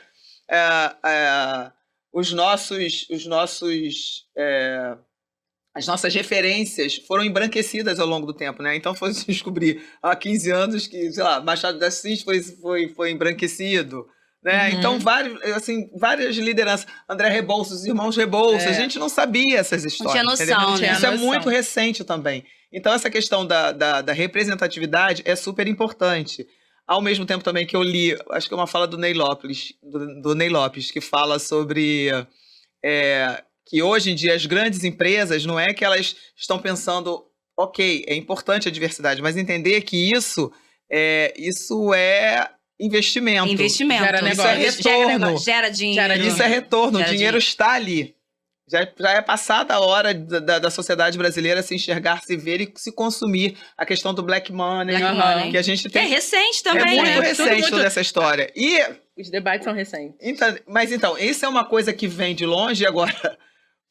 as nossas referências foram embranquecidas ao longo do tempo, né? Então foi descobrir há 15 anos que, sei lá, Machado de Assis foi embranquecido, né? Então, várias lideranças. André Rebouças, os irmãos Rebouças, a gente não sabia essas histórias. Não tinha noção, entendeu? né? Isso é muito recente também. Então, essa questão da representatividade é super importante. Ao mesmo tempo também que eu li, acho que é uma fala do Ney Lopes, do Ney Lopes, que fala sobre que hoje em dia as grandes empresas, não é que elas estão pensando, ok, é importante a diversidade, mas entender que isso é investimento. Investimento. Gera Isso é retorno. Gera dinheiro. Isso é retorno. Gera O dinheiro está ali. Já é passada a hora da sociedade brasileira se enxergar, se ver e se consumir. A questão do black money, Black money. que a gente Que é tem. recente também, É muito né? recente toda essa história. E, Os debates são recentes. mas então, isso é uma coisa que vem de longe agora.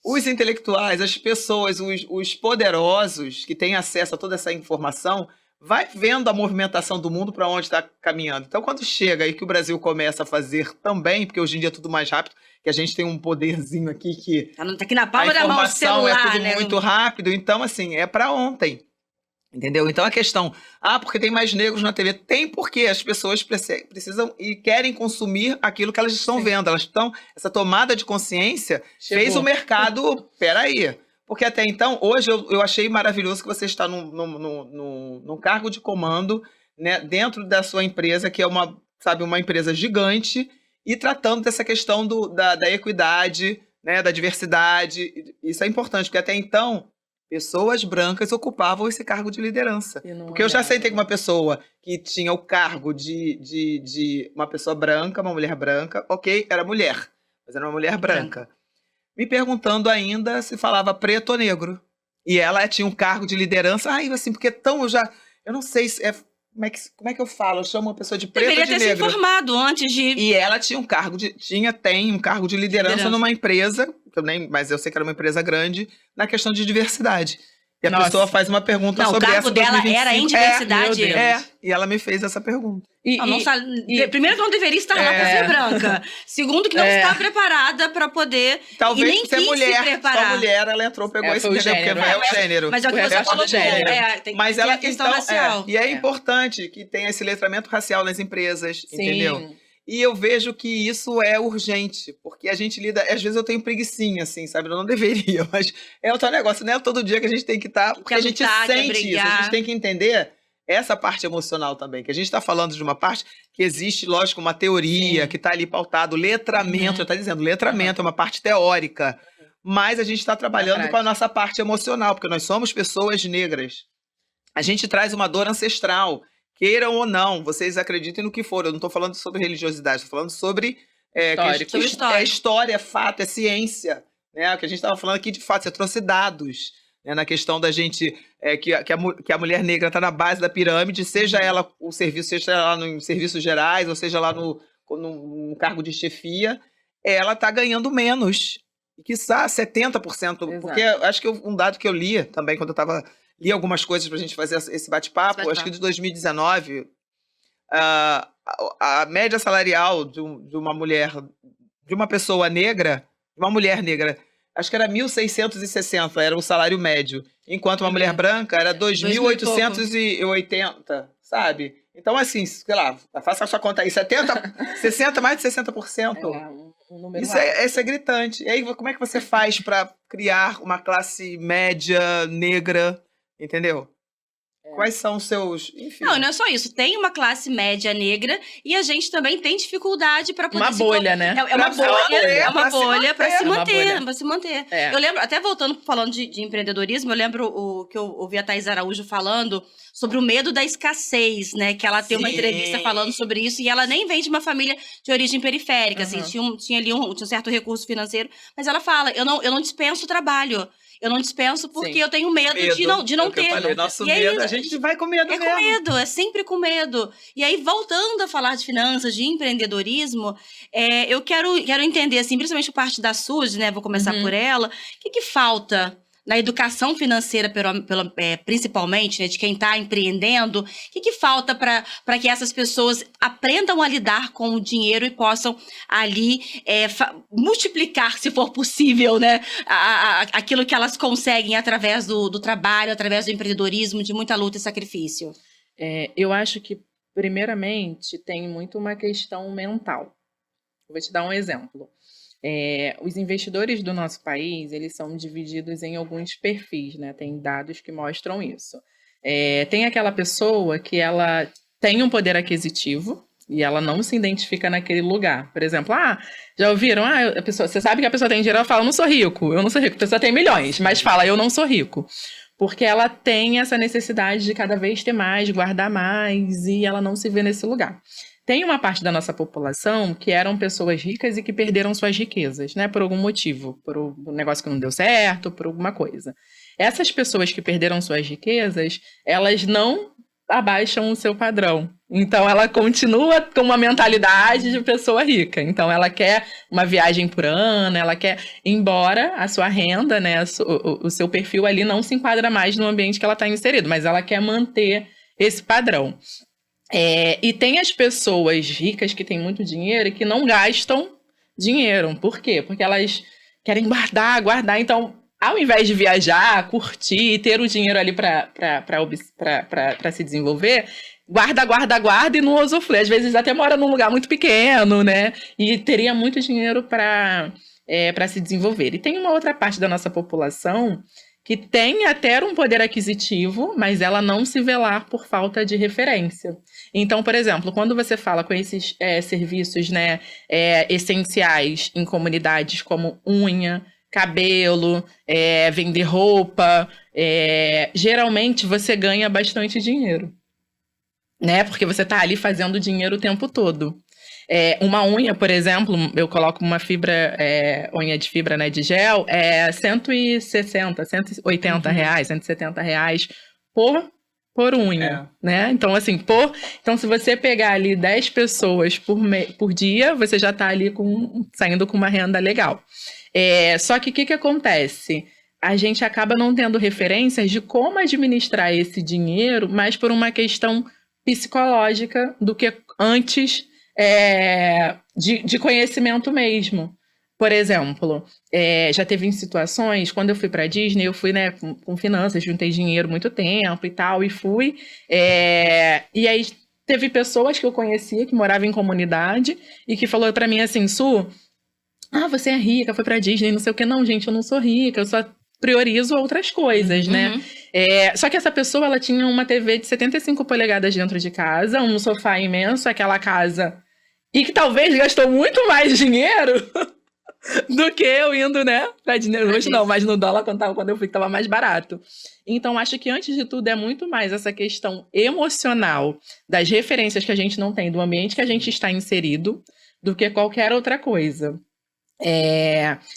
Os intelectuais, as pessoas, os poderosos que têm acesso a toda essa informação, vai vendo a movimentação do mundo para onde está caminhando. Então, quando chega e que o Brasil começa a fazer também, porque hoje em dia é tudo mais rápido, que a gente tem um poderzinho aqui que Tá aqui na a palma da mão o informação celular, é tudo né? muito rápido. Então, assim, é para ontem. Entendeu? Então, a questão, porque tem mais negros na TV, tem porque as pessoas precisam e querem consumir aquilo que elas estão vendo. Elas estão, essa tomada de consciência fez o mercado, peraí. Porque até então, hoje eu achei maravilhoso que você está num cargo de comando, né, dentro da sua empresa, que é uma empresa gigante, e tratando dessa questão da equidade, né, da diversidade. Isso é importante, porque até então, pessoas brancas ocupavam esse cargo de liderança. Porque eu já sentei com uma pessoa que tinha o cargo de uma pessoa branca, uma mulher branca, ok, era mulher, mas era uma mulher branca. Me perguntando ainda se falava preto ou negro. E ela tinha um cargo de liderança. Assim, porque eu não sei se como é que eu falo? Eu chamo uma pessoa de preto ou de negro. Deveria ter se informado antes de... E ela tinha tem um cargo de liderança numa empresa, mas eu sei que era uma empresa grande, na questão de diversidade. E a pessoa faz uma pergunta sobre essa. O cargo dela era em diversidade. E ela me fez essa pergunta. Primeiro que não deveria estar lá por ser branca. Segundo que não está preparada para poder... Talvez e nem ser quis mulher, se preparar. só mulher, ela entrou, pegou esse entendeu, porque é o gênero. Mas é o que você falou, tem mas a questão racial. E é importante que tenha esse letramento racial nas empresas, entendeu? E eu vejo que isso é urgente, porque a gente lida... Às vezes eu tenho preguicinha, assim, sabe? Eu não deveria, mas é o tal negócio, não é todo dia que a gente tem que estar... Porque a gente sente isso, a gente tem que entender essa parte emocional também, que a gente está falando de uma parte que existe, lógico, uma teoria que está ali pautado, letramento, já está dizendo, letramento é uma parte teórica, mas a gente está trabalhando com a nossa parte emocional, porque nós somos pessoas negras. A gente traz uma dor ancestral, queiram ou não, vocês acreditem no que for. Eu não estou falando sobre religiosidade, estou falando sobre história, é fato, é ciência. Né? O que a gente estava falando aqui, de fato, você trouxe dados, né? Na questão da gente, que a mulher negra está na base da pirâmide, seja ela o serviço, seja ela nos serviços gerais, ou seja lá no cargo de chefia, ela está ganhando menos. E quiçá 70%. Exato. Porque acho que um dado que eu li também, quando eu li algumas coisas para a gente fazer esse bate-papo, acho que de 2019, a média salarial de uma pessoa negra, de uma mulher negra, acho que era 1.660, era o salário médio, enquanto uma mulher branca era 2.880, sabe? Então, assim, sei lá, faça a sua conta aí, 60, mais de 60%. Isso é gritante. E aí, como é que você faz para criar uma classe média negra? Entendeu? Quais são os seus... Enfim. Não é só isso. Tem uma classe média negra e a gente também tem dificuldade para poder... Uma bolha, né? É uma bolha para se manter. Eu lembro, até falando de empreendedorismo, eu lembro que eu ouvi a Thaís Araújo falando sobre o medo da escassez, né? Que ela tem uma entrevista falando sobre isso e ela nem vem de uma família de origem periférica, assim, tinha ali um certo recurso financeiro, mas ela fala, eu não dispenso trabalho. Eu não dispenso porque eu tenho medo de não ter. Falei, nosso medo, a gente vai com medo mesmo. É com medo, é sempre com medo. E aí, voltando a falar de finanças, de empreendedorismo, eu quero entender, assim, principalmente a parte da Suzy, né? Vou começar por ela. O que falta na educação financeira, principalmente, né, de quem está empreendendo? O que falta para que essas pessoas aprendam a lidar com o dinheiro e possam ali multiplicar, se for possível, né, aquilo que elas conseguem através do trabalho, através do empreendedorismo, de muita luta e sacrifício? Eu acho que, primeiramente, tem muito uma questão mental. Vou te dar um exemplo. Os investidores do nosso país, eles são divididos em alguns perfis, né? Tem dados que mostram isso. Tem aquela pessoa que ela tem um poder aquisitivo e ela não se identifica naquele lugar. Por exemplo, já ouviram? Você sabe que a pessoa tem dinheiro, ela fala, eu não sou rico. A pessoa tem milhões, mas fala, eu não sou rico. Porque ela tem essa necessidade de cada vez ter mais, guardar mais, e ela não se vê nesse lugar. Tem uma parte da nossa população que eram pessoas ricas e que perderam suas riquezas, né? Por algum motivo, por um negócio que não deu certo, por alguma coisa. Essas pessoas que perderam suas riquezas, elas não abaixam o seu padrão. Então, ela continua com uma mentalidade de pessoa rica. Então, ela quer uma viagem por ano, ela quer, embora a sua renda, né, o seu perfil ali não se enquadra mais no ambiente que ela está inserido, mas ela quer manter esse padrão. E tem as pessoas ricas que têm muito dinheiro e que não gastam dinheiro. Por quê? Porque elas querem guardar. Então, ao invés de viajar, curtir, ter o dinheiro ali para se desenvolver, guarda e não usufrui. Às vezes até mora num lugar muito pequeno, né? E teria muito dinheiro para se desenvolver. E tem uma outra parte da nossa população que tem até um poder aquisitivo, mas ela não se vê lá por falta de referência. Então, por exemplo, quando você fala com esses serviços, né, essenciais em comunidades como unha, cabelo, vender roupa, geralmente você ganha bastante dinheiro, né? Porque você está ali fazendo dinheiro o tempo todo. Uma unha, por exemplo, eu coloco uma fibra, unha de fibra, né, de gel, 160, 180 reais, 170 reais por unha, né? Então, assim, então, se você pegar ali 10 pessoas por dia, você já está ali saindo com uma renda legal. Só que o que acontece? A gente acaba não tendo referências de como administrar esse dinheiro, mais por uma questão psicológica do que antes de conhecimento mesmo. Por exemplo, já teve em situações, quando eu fui para a Disney, eu fui, né, com finanças, juntei dinheiro muito tempo e tal, e fui. E aí teve pessoas que eu conhecia, que moravam em comunidade, e que falou para mim assim, Su, você é rica, foi pra Disney, não sei o que. Não, gente, eu não sou rica, eu só priorizo outras coisas, né? Só que essa pessoa, ela tinha uma TV de 75 polegadas dentro de casa, um sofá imenso, aquela casa, e que talvez gastou muito mais dinheiro do que eu indo, né, pra Disney. Hoje não, mas no dólar, quando eu fui, que tava mais barato. Então, acho que antes de tudo é muito mais essa questão emocional das referências que a gente não tem, do ambiente que a gente está inserido, do que qualquer outra coisa.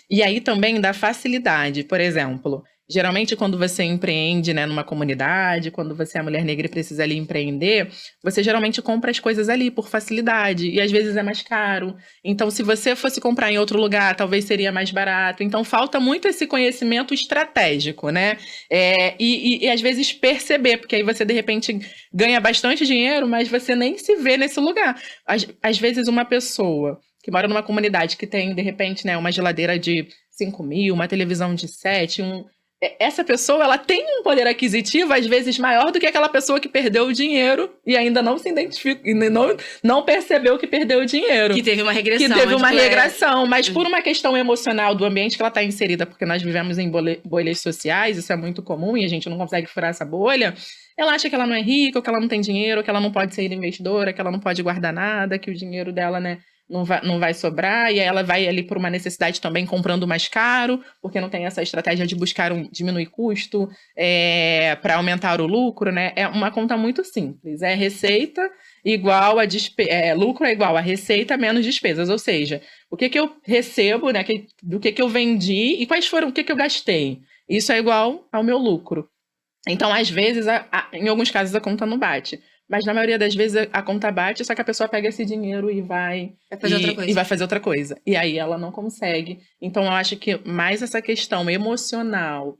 E aí também da facilidade, por exemplo, geralmente quando você empreende, né, numa comunidade, quando você é mulher negra e precisa ali empreender, você geralmente compra as coisas ali por facilidade, e às vezes é mais caro. Então, se você fosse comprar em outro lugar, talvez seria mais barato. Então, falta muito esse conhecimento estratégico, né? E às vezes perceber, porque aí você, de repente, ganha bastante dinheiro, mas você nem se vê nesse lugar. Às vezes, uma pessoa que mora numa comunidade que tem, de repente, né, uma geladeira de 5 mil, uma televisão de 7, essa pessoa, ela tem um poder aquisitivo, às vezes, maior do que aquela pessoa que perdeu o dinheiro e ainda não se identifica, e não percebeu que perdeu o dinheiro. Que teve uma regressão. Mas por uma questão emocional do ambiente que ela está inserida, porque nós vivemos em bolhas sociais, isso é muito comum e a gente não consegue furar essa bolha, ela acha que ela não é rica, ou que ela não tem dinheiro, ou que ela não pode ser investidora, que ela não pode guardar nada, que o dinheiro dela, né, não vai sobrar, e aí ela vai ali por uma necessidade também comprando mais caro, porque não tem essa estratégia de buscar diminuir custo para aumentar o lucro, né? É uma conta muito simples, receita igual a lucro é igual a receita menos despesas, ou seja, o que eu recebo, né, do que eu vendi e quais foram, o que eu gastei. Isso é igual ao meu lucro. Então, às vezes, em alguns casos, a conta não bate. Mas na maioria das vezes a conta bate, só que a pessoa pega esse dinheiro e vai fazer outra coisa. E aí ela não consegue. Então eu acho que mais essa questão emocional,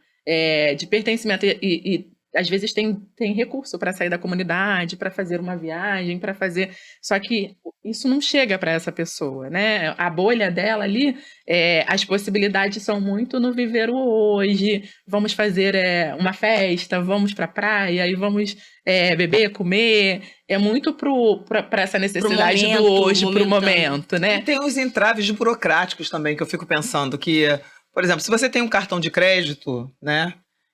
de pertencimento e às vezes tem recurso para sair da comunidade, para fazer uma viagem, para fazer. Só que isso não chega para essa pessoa, né? A bolha dela ali, as possibilidades são muito no viver o hoje. Vamos fazer uma festa, vamos para a praia e vamos beber, comer. É muito para essa necessidade do hoje, para o momento, né? E tem os entraves burocráticos também, que eu fico pensando que, por exemplo, se você tem um cartão de crédito, né?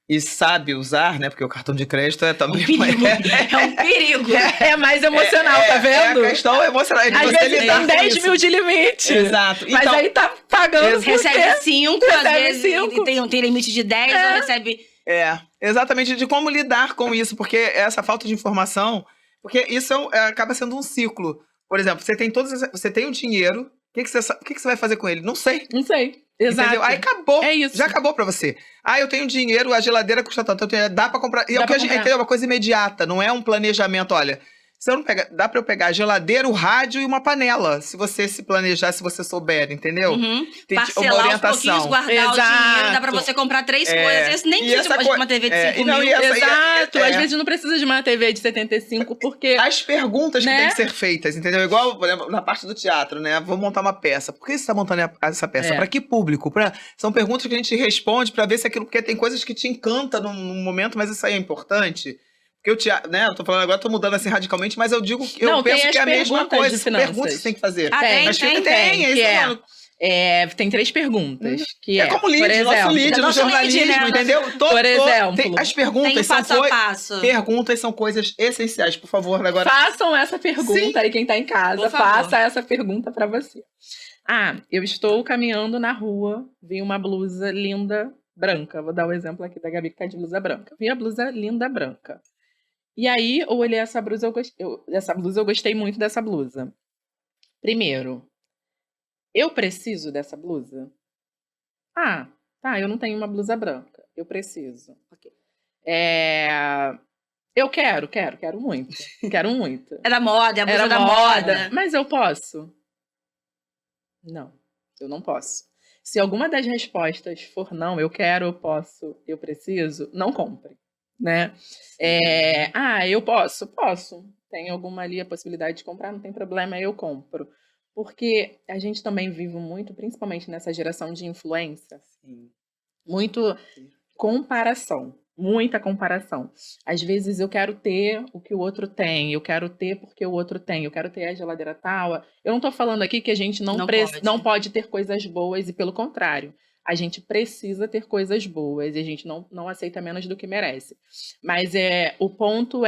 E sabe usar, né? Porque o cartão de crédito é também... É um perigo. É mais emocional, tá vendo? É a questão emocional. É de Às você vezes lidar tem com 10 isso. mil de limite. Exato. Mas Então, aí tá pagando por Recebe quê? 5, às Recebe vezes 5. tem limite de 10, ou recebe... exatamente, de como lidar com isso, porque essa falta de informação, porque isso acaba sendo um ciclo. Por exemplo, você tem o dinheiro, o que você vai fazer com ele? Não sei. Não sei. Exato. Entendeu? Aí acabou. É isso. Já acabou pra você. Eu tenho dinheiro, a geladeira custa tanto, dá pra comprar. E é o que a gente entendeu, é uma coisa imediata, não é um planejamento. Olha, se eu não pegar, dá pra eu pegar a geladeira, o rádio e uma panela, se você se planejar, se você souber, entendeu? Tem uma Parcelar aos pouquinhos, orientação. guardar o dinheiro, dá pra você comprar 3 coisas. Nem precisa de uma TV de 5 mil. Exato. Às vezes não precisa de uma TV de 75, porque... As perguntas né? que têm que ser feitas, entendeu? Igual, por exemplo, na parte do teatro, né? Vou montar uma peça. Por que você está montando essa peça? Pra que público? São perguntas que a gente responde pra ver se aquilo... Porque tem coisas que te encantam num momento, mas isso aí é importante. Porque o teatro, né? Eu tô falando agora, tô mudando assim radicalmente, mas eu digo que eu penso que é a mesma coisa. São perguntas que você tem que fazer. Tem 3 perguntas. É como lead, nosso lead no jornalismo, lead, né? entendeu? Por exemplo, as perguntas tem passo a passo. Perguntas são coisas essenciais, por favor. Agora, façam essa pergunta. Sim. Aí quem tá em casa, Por favor. faça essa pergunta pra você. Eu estou caminhando na rua, vi uma blusa linda, branca. Vou dar o exemplo aqui da Gabi que tá de blusa branca. Vi a blusa linda, branca. E aí, eu olhei essa blusa, eu gostei muito dessa blusa. Primeiro, eu preciso dessa blusa? Eu não tenho uma blusa branca. Eu preciso. Ok. Eu quero muito. Quero muito. É da moda, é a blusa Era da moda. Mas eu posso? Não, eu não posso. Se alguma das respostas for não, eu quero, eu posso, eu preciso, não compre, né? Eu posso. Tem alguma ali a possibilidade de comprar, não tem problema, eu compro. Porque a gente também vive muito, principalmente nessa geração de influência, muito comparação. Muita comparação. Às vezes eu quero ter o que o outro tem, eu quero ter porque o outro tem, eu quero ter a geladeira tal. Eu não tô falando aqui que a gente não pode ter coisas boas, e pelo contrário, a gente precisa ter coisas boas e a gente não aceita menos do que merece. Mas o ponto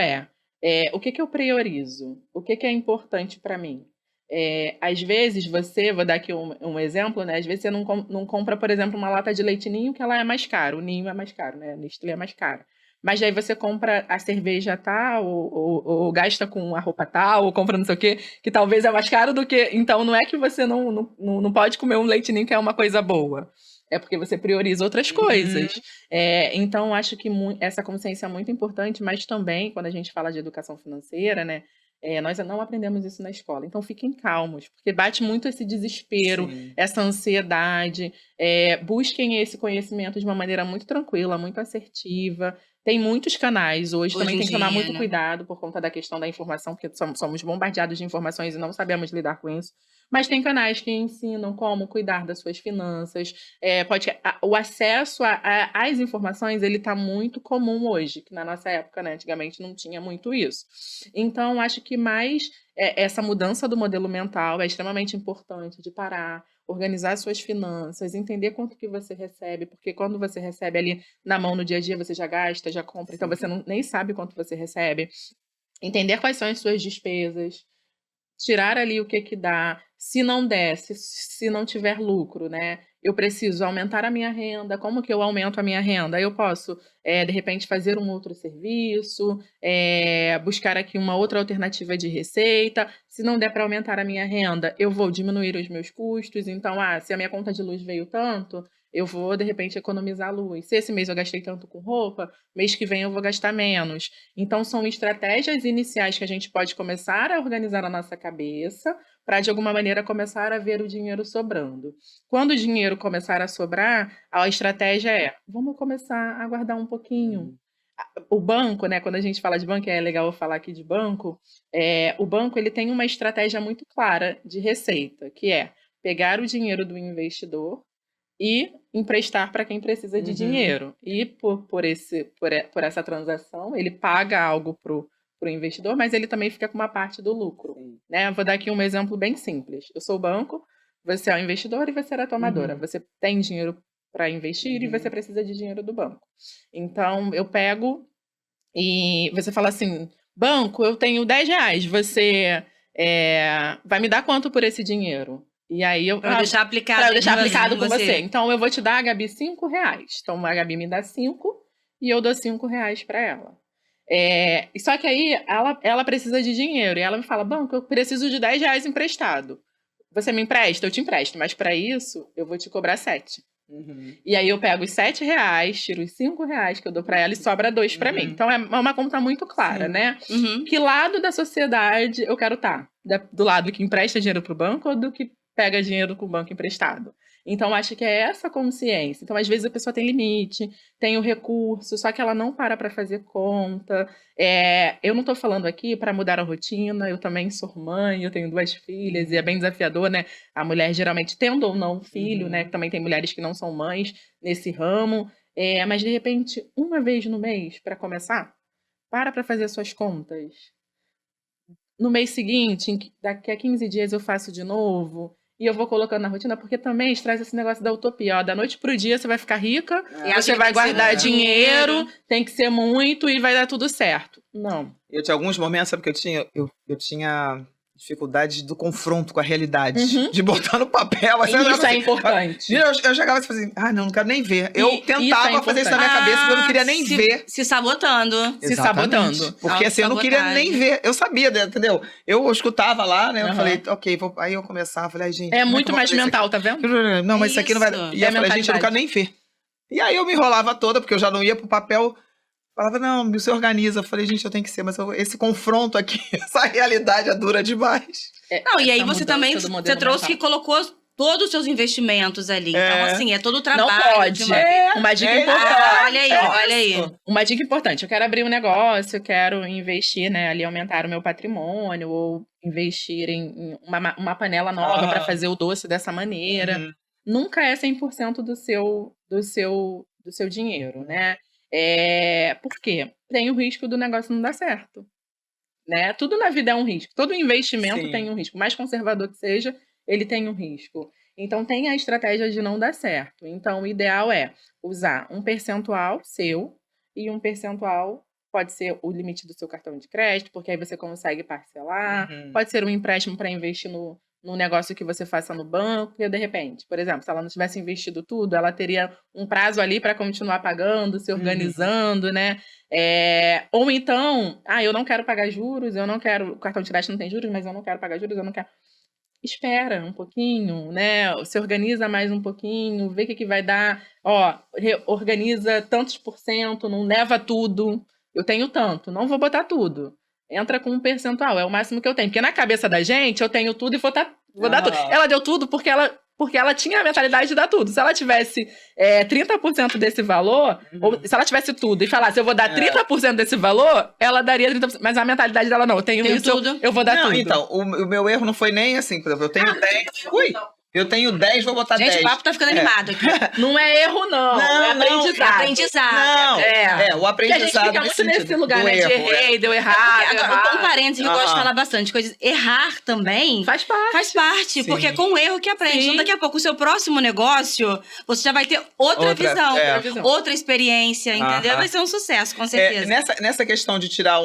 o que eu priorizo? O que é importante para mim? Às vezes vou dar aqui um exemplo, né? Às vezes você não compra, por exemplo, uma lata de leite Ninho, que ela é mais cara. O Ninho é mais caro, né? A Nestlé é mais cara. Mas daí você compra a cerveja tal, ou gasta com a roupa tal, ou compra não sei o quê, que talvez é mais caro do que... Então não é que você não pode comer um leite Ninho que é uma coisa boa. É porque você prioriza outras coisas. Então, acho que essa consciência é muito importante, mas também, quando a gente fala de educação financeira, né? Nós não aprendemos isso na escola. Então, fiquem calmos, porque bate muito esse desespero, essa ansiedade. Busquem esse conhecimento de uma maneira muito tranquila, muito assertiva. Tem muitos canais hoje também tem que tomar muito cuidado por conta da questão da informação, porque somos bombardeados de informações e não sabemos lidar com isso. Mas tem canais que ensinam como cuidar das suas finanças. O acesso às informações, ele está muito comum hoje, que na nossa época, né, antigamente, não tinha muito isso. Então, acho que mais essa mudança do modelo mental é extremamente importante, de parar, organizar suas finanças, entender quanto que você recebe, porque quando você recebe ali na mão no dia a dia, você já gasta, já compra, então você nem sabe quanto você recebe. Entender quais são as suas despesas, tirar ali o que dá. Se não der, se não tiver lucro, né? Eu preciso aumentar a minha renda. Como que eu aumento a minha renda? Eu posso, de repente, fazer um outro serviço, buscar aqui uma outra alternativa de receita. Se não der para aumentar a minha renda, eu vou diminuir os meus custos. Então, se a minha conta de luz veio tanto, eu vou, de repente, economizar luz. Se esse mês eu gastei tanto com roupa, mês que vem eu vou gastar menos. Então, são estratégias iniciais que a gente pode começar a organizar na nossa cabeça para, de alguma maneira, começar a ver o dinheiro sobrando. Quando o dinheiro começar a sobrar, a estratégia vamos começar a guardar um pouquinho. O banco, né? Quando a gente fala de banco, é legal eu falar aqui de banco. O banco ele tem uma estratégia muito clara de receita, que é pegar o dinheiro do investidor e emprestar para quem precisa de dinheiro. E por essa transação, ele paga algo para o investidor, mas ele também fica com uma parte do lucro. Né? Vou dar aqui um exemplo bem simples. Eu sou o banco, você é o investidor e você é a tomadora. Você tem dinheiro para investir e você precisa de dinheiro do banco. Então, eu pego e você fala assim, banco, eu tenho R$10, você vai me dar quanto por esse dinheiro? E aí eu deixar aplicado, pra eu deixar aplicado com você. Então, eu vou te dar, Gabi, R$5. Então, a Gabi me dá 5 e eu dou R$5 para ela. Só que aí, ela precisa de dinheiro. E ela me fala, banco, eu preciso de R$10 emprestado. Você me empresta? Eu te empresto. Mas para isso, eu vou te cobrar 7. E aí eu pego os R$7, tiro os R$5 que eu dou para ela e sobra 2 para mim. Então, é uma conta muito clara, né? Que lado da sociedade eu quero estar? Do lado que empresta dinheiro pro banco ou do que pega dinheiro com o banco emprestado? Então, acho que é essa consciência. Então, às vezes, a pessoa tem limite, tem o recurso, só que ela não para fazer conta. Eu não estou falando aqui para mudar a rotina, eu também sou mãe, eu tenho 2 filhas, e é bem desafiador, né? A mulher, geralmente, tendo ou não filho, né? Também tem mulheres que não são mães nesse ramo. Mas, de repente, uma vez no mês, para começar, para fazer suas contas. No mês seguinte, daqui a 15 dias eu faço de novo. E eu vou colocando na rotina, porque também traz esse negócio da utopia. Ó, da noite pro dia você vai ficar rica, você vai guardar dinheiro, tem que ser muito e vai dar tudo certo. Não. Eu tinha alguns momentos, sabe, que eu tinha dificuldade do confronto com a realidade. De botar no papel. Mas isso é importante. Eu chegava e falei assim, não quero nem ver. Eu tentava fazer isso na minha cabeça, porque eu não queria nem ver. Se sabotando. Se sabotando. Porque assim, eu não queria nem ver. Eu sabia, entendeu? Eu escutava lá, né? Eu falei, ok, aí eu começava, falei, gente... É muito mais mental, tá vendo? Não, mas isso aqui não vai... E eu falei, gente, eu não quero nem ver. E aí eu me enrolava toda, porque eu já não ia pro papel... Falava, não, você organiza. Eu falei, gente, eu tenho que ser, mas esse confronto aqui, essa realidade é dura demais. Não, e aí você também, você trouxe que colocou todos os seus investimentos ali. Então, assim, é todo o trabalho. Não pode. Uma dica importante. Olha aí. Uma dica importante. Eu quero abrir um negócio, eu quero investir, né, ali, aumentar o meu patrimônio, ou investir em uma panela nova para fazer o doce dessa maneira. Nunca é 100% do seu dinheiro, né? Por quê? Tem o risco do negócio não dar certo. Né? Tudo na vida é um risco. Todo investimento tem um risco. Mais conservador que seja, ele tem um risco. Então, tem a estratégia de não dar certo. Então, o ideal é usar um percentual seu e um percentual pode ser o limite do seu cartão de crédito, porque aí você consegue parcelar. Pode ser um empréstimo para investir no negócio que você faça no banco, e de repente, por exemplo, se ela não tivesse investido tudo, ela teria um prazo ali para continuar pagando, se organizando, né? Ou então, eu não quero pagar juros, eu não quero, o cartão de crédito não tem juros, mas eu não quero pagar juros, eu não quero. Espera um pouquinho, né? Se organiza mais um pouquinho, vê o que vai dar. Organiza tantos %, não leva tudo. Eu tenho tanto, não vou botar tudo. Entra com um percentual, é o máximo que eu tenho. Porque na cabeça da gente, eu tenho tudo e vou dar tudo. Ela deu tudo porque ela tinha a mentalidade de dar tudo. Se ela tivesse 30% desse valor, ou se ela tivesse tudo e falasse, eu vou dar 30% desse valor, ela daria 30%. Mas a mentalidade dela não, eu tenho isso, tudo. Eu vou dar tudo. Então, o meu erro não foi nem assim, por exemplo, eu tenho 10... Eu tenho 10, vou botar 10. Gente, o papo tá ficando animado aqui. Não é erro, não. É aprendizado. É aprendizado. O aprendizado. Porque a gente fica muito nesse lugar, né? De errei, deu errado. Com parênteses, que eu gosto de falar bastante coisas. Errar também faz parte. Porque é com o erro que aprende. Então, daqui a pouco, o seu próximo negócio, você já vai ter outra visão, outra experiência, entendeu? Vai ser um sucesso, com certeza. Nessa questão de tirar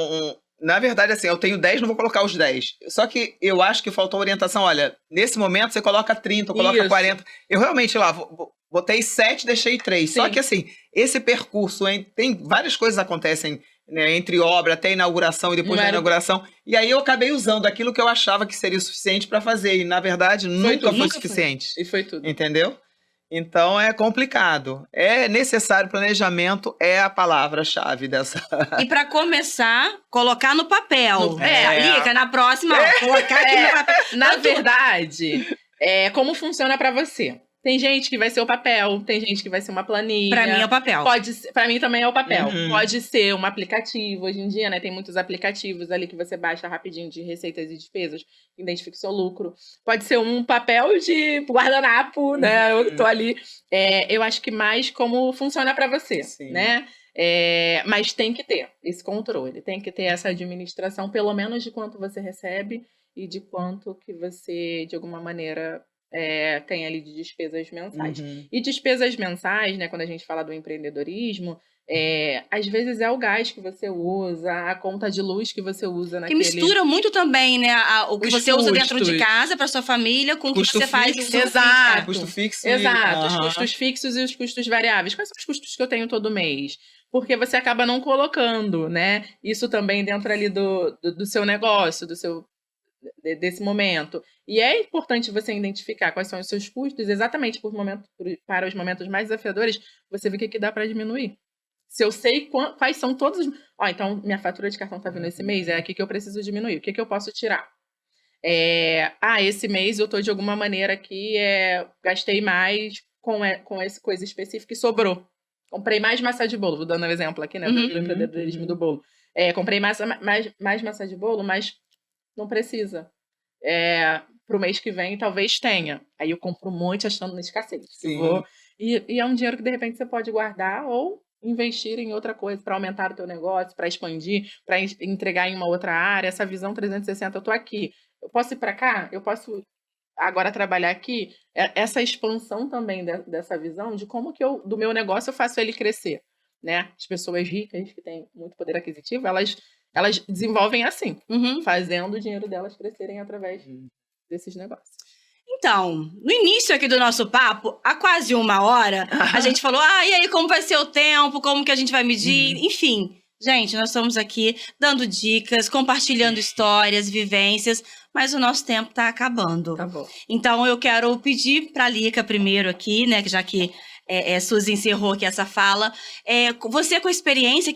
Na verdade, assim, eu tenho 10, não vou colocar os 10. Só que eu acho que faltou orientação. Olha, nesse momento você coloca 30, coloca 40. Eu realmente lá, botei 7, deixei 3. Só que assim, esse percurso, tem várias coisas acontecem, né, entre obra até a inauguração e depois da inauguração. E aí eu acabei usando aquilo que eu achava que seria o suficiente para fazer. E na verdade, nunca foi suficiente. E foi tudo. Entendeu? Então é complicado. É necessário planejamento, é a palavra-chave dessa. E para começar, colocar no papel. Lica, na próxima, colocar aqui no papel. Na verdade, como funciona para você? Tem gente que vai ser o papel, tem gente que vai ser uma planilha. Pra mim é o papel. Pra mim também é o papel. Uhum. Pode ser um aplicativo. Hoje em dia, né, tem muitos aplicativos ali que você baixa rapidinho de receitas e despesas, identifica o seu lucro. Pode ser um papel de guardanapo, né? Eu tô ali. Eu acho que mais como funciona pra você, Sim. né? Mas tem que ter esse controle, tem que ter essa administração, pelo menos de quanto você recebe e de quanto que você, de alguma maneira, tem ali de despesas mensais. Uhum. E despesas mensais, né, quando a gente fala do empreendedorismo, às vezes é o gás que você usa, a conta de luz que você usa Que naquele... mistura muito também, né? O que Os você usa dentro de custos. casa pra sua família com o que Custo você faz fixo. no Exato. Custo fixo. e- Exato, os Aham. custos fixos e os custos variáveis. Quais são os custos que eu tenho todo mês? Porque você acaba não colocando, né? Isso também dentro ali do seu negócio, desse momento. E é importante você identificar quais são os seus custos, exatamente para os momentos mais desafiadores, você vê o que dá para diminuir. Se eu sei quais são todos os... então minha fatura de cartão está vindo esse mês, é aqui que eu preciso diminuir. O que eu posso tirar? Esse mês eu estou de alguma maneira aqui, gastei mais com essa coisa específica e sobrou. Comprei mais massa de bolo, vou dando um exemplo aqui, né, do empreendedorismo do bolo. Comprei mais massa de bolo, mas não precisa. Pro mês que vem, talvez tenha. Aí eu compro um monte achando na escassez. Sim. E é um dinheiro que, de repente, você pode guardar ou investir em outra coisa para aumentar o teu negócio, para expandir, para entregar em uma outra área. Essa visão 360, eu tô aqui. Eu posso ir para cá? Eu posso agora trabalhar aqui? Essa expansão também dessa visão de como que do meu negócio eu faço ele crescer, né? As pessoas ricas que têm muito poder aquisitivo, elas desenvolvem assim, Uhum. fazendo o dinheiro delas crescerem através desses negócios. Então, no início aqui do nosso papo, há quase 1 hora, a gente falou, e aí, como vai ser o tempo, como que a gente vai medir, enfim. Gente, nós estamos aqui dando dicas, compartilhando histórias, vivências, mas o nosso tempo está acabando. Tá bom. Então, eu quero pedir para a Lica primeiro aqui, né, já que Suzy encerrou aqui essa fala, você com a experiência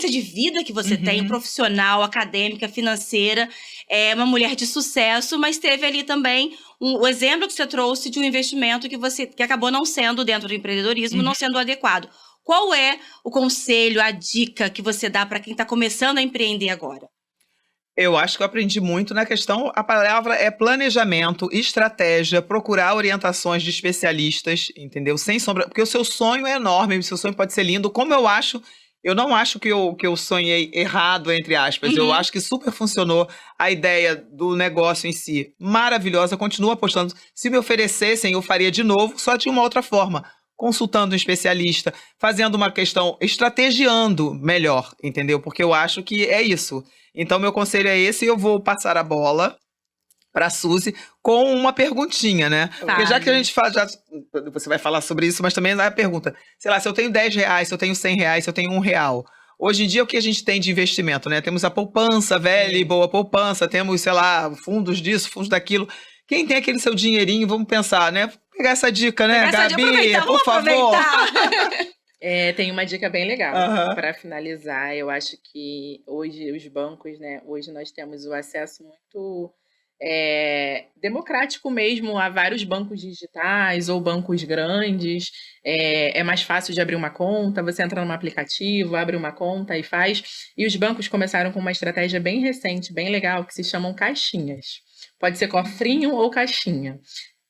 de vida que você tem, profissional, acadêmica, financeira, uma mulher de sucesso, mas teve ali também o exemplo que você trouxe de um investimento que acabou não sendo, dentro do empreendedorismo, não sendo adequado. Qual é o conselho, a dica que você dá para quem está começando a empreender agora? Eu acho que eu aprendi muito na questão, a palavra é planejamento, estratégia, procurar orientações de especialistas, entendeu? Sem sombra, porque o seu sonho é enorme, o seu sonho pode ser lindo, como eu não acho que eu sonhei errado, entre aspas, eu acho que super funcionou a ideia do negócio em si, maravilhosa, continuo apostando, se me oferecessem eu faria de novo, só de uma outra forma, consultando um especialista, fazendo uma questão, estrategiando melhor, entendeu? Porque eu acho que é isso. Então, meu conselho é esse, e eu vou passar a bola para a Suzy com uma perguntinha, né? Porque já que a gente fala, você vai falar sobre isso, mas também a pergunta, sei lá, se eu tenho R$10, se eu tenho R$100, se eu tenho R$1. Hoje em dia, o que a gente tem de investimento, né? Temos a poupança, velha e boa poupança, temos, sei lá, fundos disso, fundos daquilo. Quem tem aquele seu dinheirinho, vamos pensar, né? Pegar essa dica, né, Gabi? Por favor. Tem uma dica bem legal Aham. para finalizar. Eu acho que hoje os bancos, né? Hoje nós temos o acesso muito democrático mesmo a vários bancos digitais ou bancos grandes. É mais fácil de abrir uma conta. Você entra num aplicativo, abre uma conta e faz. E os bancos começaram com uma estratégia bem recente, bem legal, que se chamam caixinhas. Pode ser cofrinho ou caixinha.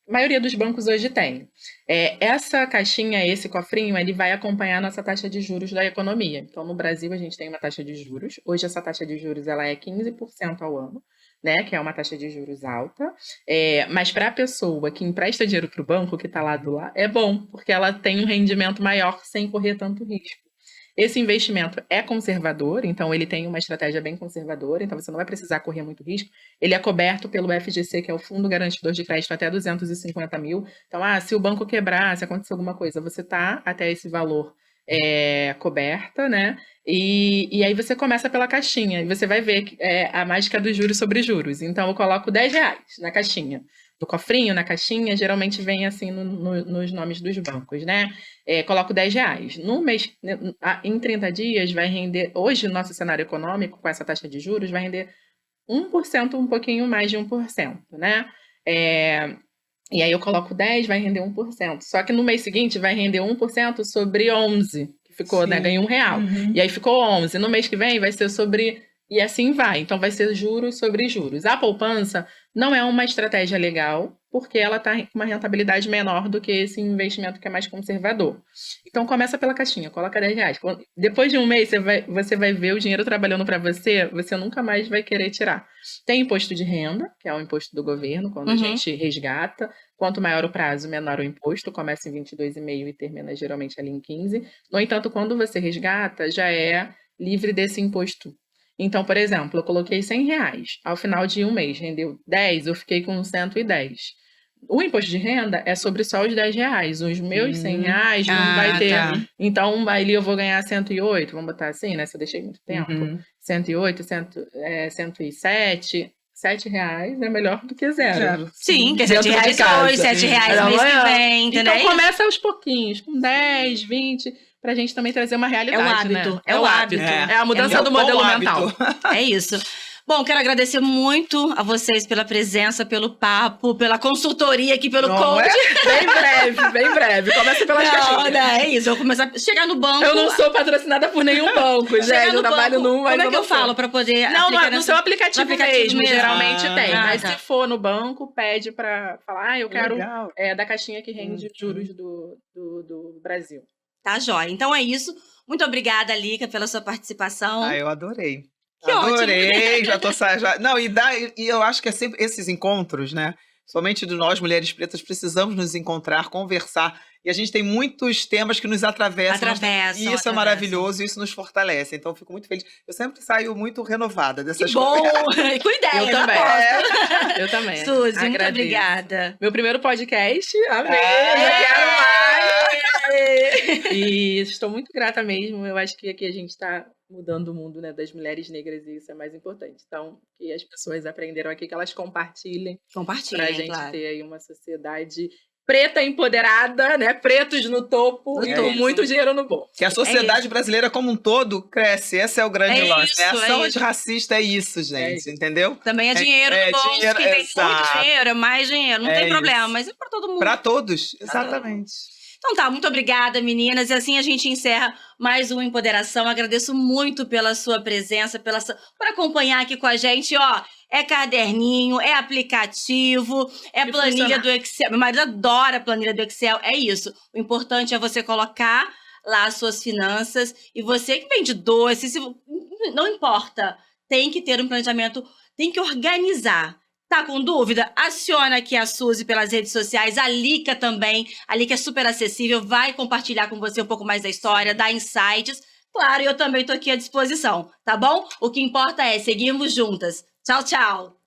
A maioria dos bancos hoje tem. Essa caixinha, esse cofrinho, ele vai acompanhar a nossa taxa de juros da economia. Então, no Brasil, a gente tem uma taxa de juros. Hoje, essa taxa de juros ela é 15% ao ano, né? Que é uma taxa de juros alta. Mas para a pessoa que empresta dinheiro para o banco, que está lá do lado, é bom, porque ela tem um rendimento maior sem correr tanto risco. Esse investimento é conservador, então ele tem uma estratégia bem conservadora, então você não vai precisar correr muito risco. Ele é coberto pelo FGC, que é o Fundo Garantidor de Crédito, até 250 mil. Então, se o banco quebrar, se acontecer alguma coisa, você está até esse valor coberta, né? E aí você começa pela caixinha, e você vai ver a mágica dos juros sobre juros. Então, eu coloco R$10 na caixinha. Do cofrinho, na caixinha, geralmente vem assim nos nomes dos bancos, né? Coloco R$10. No mês, em 30 dias, vai render... Hoje, no nosso cenário econômico, com essa taxa de juros, vai render 1%, um pouquinho mais de 1%, né? E aí eu coloco 10, vai render 1%. Só que no mês seguinte vai render 1% sobre 11, que ficou, né? Ganhei R$1. Uhum. E aí ficou 11. No mês que vem vai ser sobre... E assim vai. Então vai ser juros sobre juros. A poupança não é uma estratégia legal, porque ela está com uma rentabilidade menor do que esse investimento que é mais conservador. Então começa pela caixinha, coloca R$10. Depois de um mês você vai ver o dinheiro trabalhando para você, você nunca mais vai querer tirar. Tem imposto de renda, que é o imposto do governo, quando a gente resgata. Quanto maior o prazo, menor o imposto. Começa em 22,5 e termina geralmente ali em 15. No entanto, quando você resgata, já é livre desse imposto. Então, por exemplo, eu coloquei R$100. Ao final de um mês, rendeu 10, eu fiquei com 110. O imposto de renda é sobre só os R$10. Os meus R$100 não vai ter. Tá. Então, ali eu vou ganhar 108, vamos botar assim, né? Se eu deixei muito tempo. 108, 107... R$7 é melhor do que zero. Sim, que Dentro de R$7 casa. hoje, R$7 mês que vem, entendeu? Então começa aos pouquinhos, com 10, 20, pra gente também trazer uma realidade, É o hábito, né? é o hábito. É a mudança É do um modelo bom mental. hábito. É isso. Bom, quero agradecer muito a vocês pela presença, pelo papo, pela consultoria aqui, pelo Não coach. Bem breve. Começa pelas caixinhas. Não, é isso. Eu vou começar a chegar no banco. Eu não sou patracinada por nenhum banco, chegar gente. no Eu trabalho banco. num, mas Como é que eu não sou. falo pra poder Não, aplicar no nessa- seu aplicativo, no aplicativo mesmo? geralmente Ah, tem. Mas tá. se for no banco, pede pra falar, eu quero Legal. da caixinha que rende juros do Brasil. Tá, jóia. Então é isso. Muito obrigada, Lica, pela sua participação. Eu adorei. Que ótimo. Adorei, já tô já. Não, e eu acho que é sempre esses encontros, né? Somente de nós, mulheres pretas, precisamos nos encontrar, conversar. E a gente tem muitos temas que nos atravessam. E isso é maravilhoso, e isso nos fortalece. Então, eu fico muito feliz. Eu sempre saio muito renovada dessas Que bom! coisas. Com ideia, Eu também. aposto. Eu também. Suzy, muito Agradeço. obrigada. Meu primeiro podcast, amei, É. quero mais. E estou muito grata mesmo. Eu acho que aqui a gente está mudando o mundo, né, das mulheres negras e isso é mais importante. Então, que as pessoas aprenderam aqui, que elas compartilhem Compartilha, pra gente claro. ter aí uma sociedade preta empoderada, né? Pretos no topo No e topo. com muito dinheiro no bolso. Que a sociedade brasileira como um todo cresce. Esse é o grande É lance. isso, A é ação isso. antirracista é isso, gente. isso. Entendeu? Também é dinheiro no bolso. dinheiro, Quem tem muito exato. dinheiro, é mais dinheiro. Não É tem problema, isso. mas é pra todo mundo. Para todos. Exatamente. Então tá, muito obrigada, meninas. E assim a gente encerra mais uma Empoderação. Agradeço muito pela sua presença, por acompanhar aqui com a gente. Ó, é caderninho, é aplicativo, é E planilha funcionar. do Excel. Meu marido adora a planilha do Excel. É isso. O importante é você colocar lá as suas finanças. E você que vende doce, não importa. Tem que ter um planejamento, tem que organizar. Tá com dúvida? Aciona aqui a Suzy pelas redes sociais, a Lica também. A Lica é super acessível, vai compartilhar com você um pouco mais da história, dar insights. Claro, eu também tô aqui à disposição, tá bom? O que importa é seguirmos juntas. Tchau, tchau!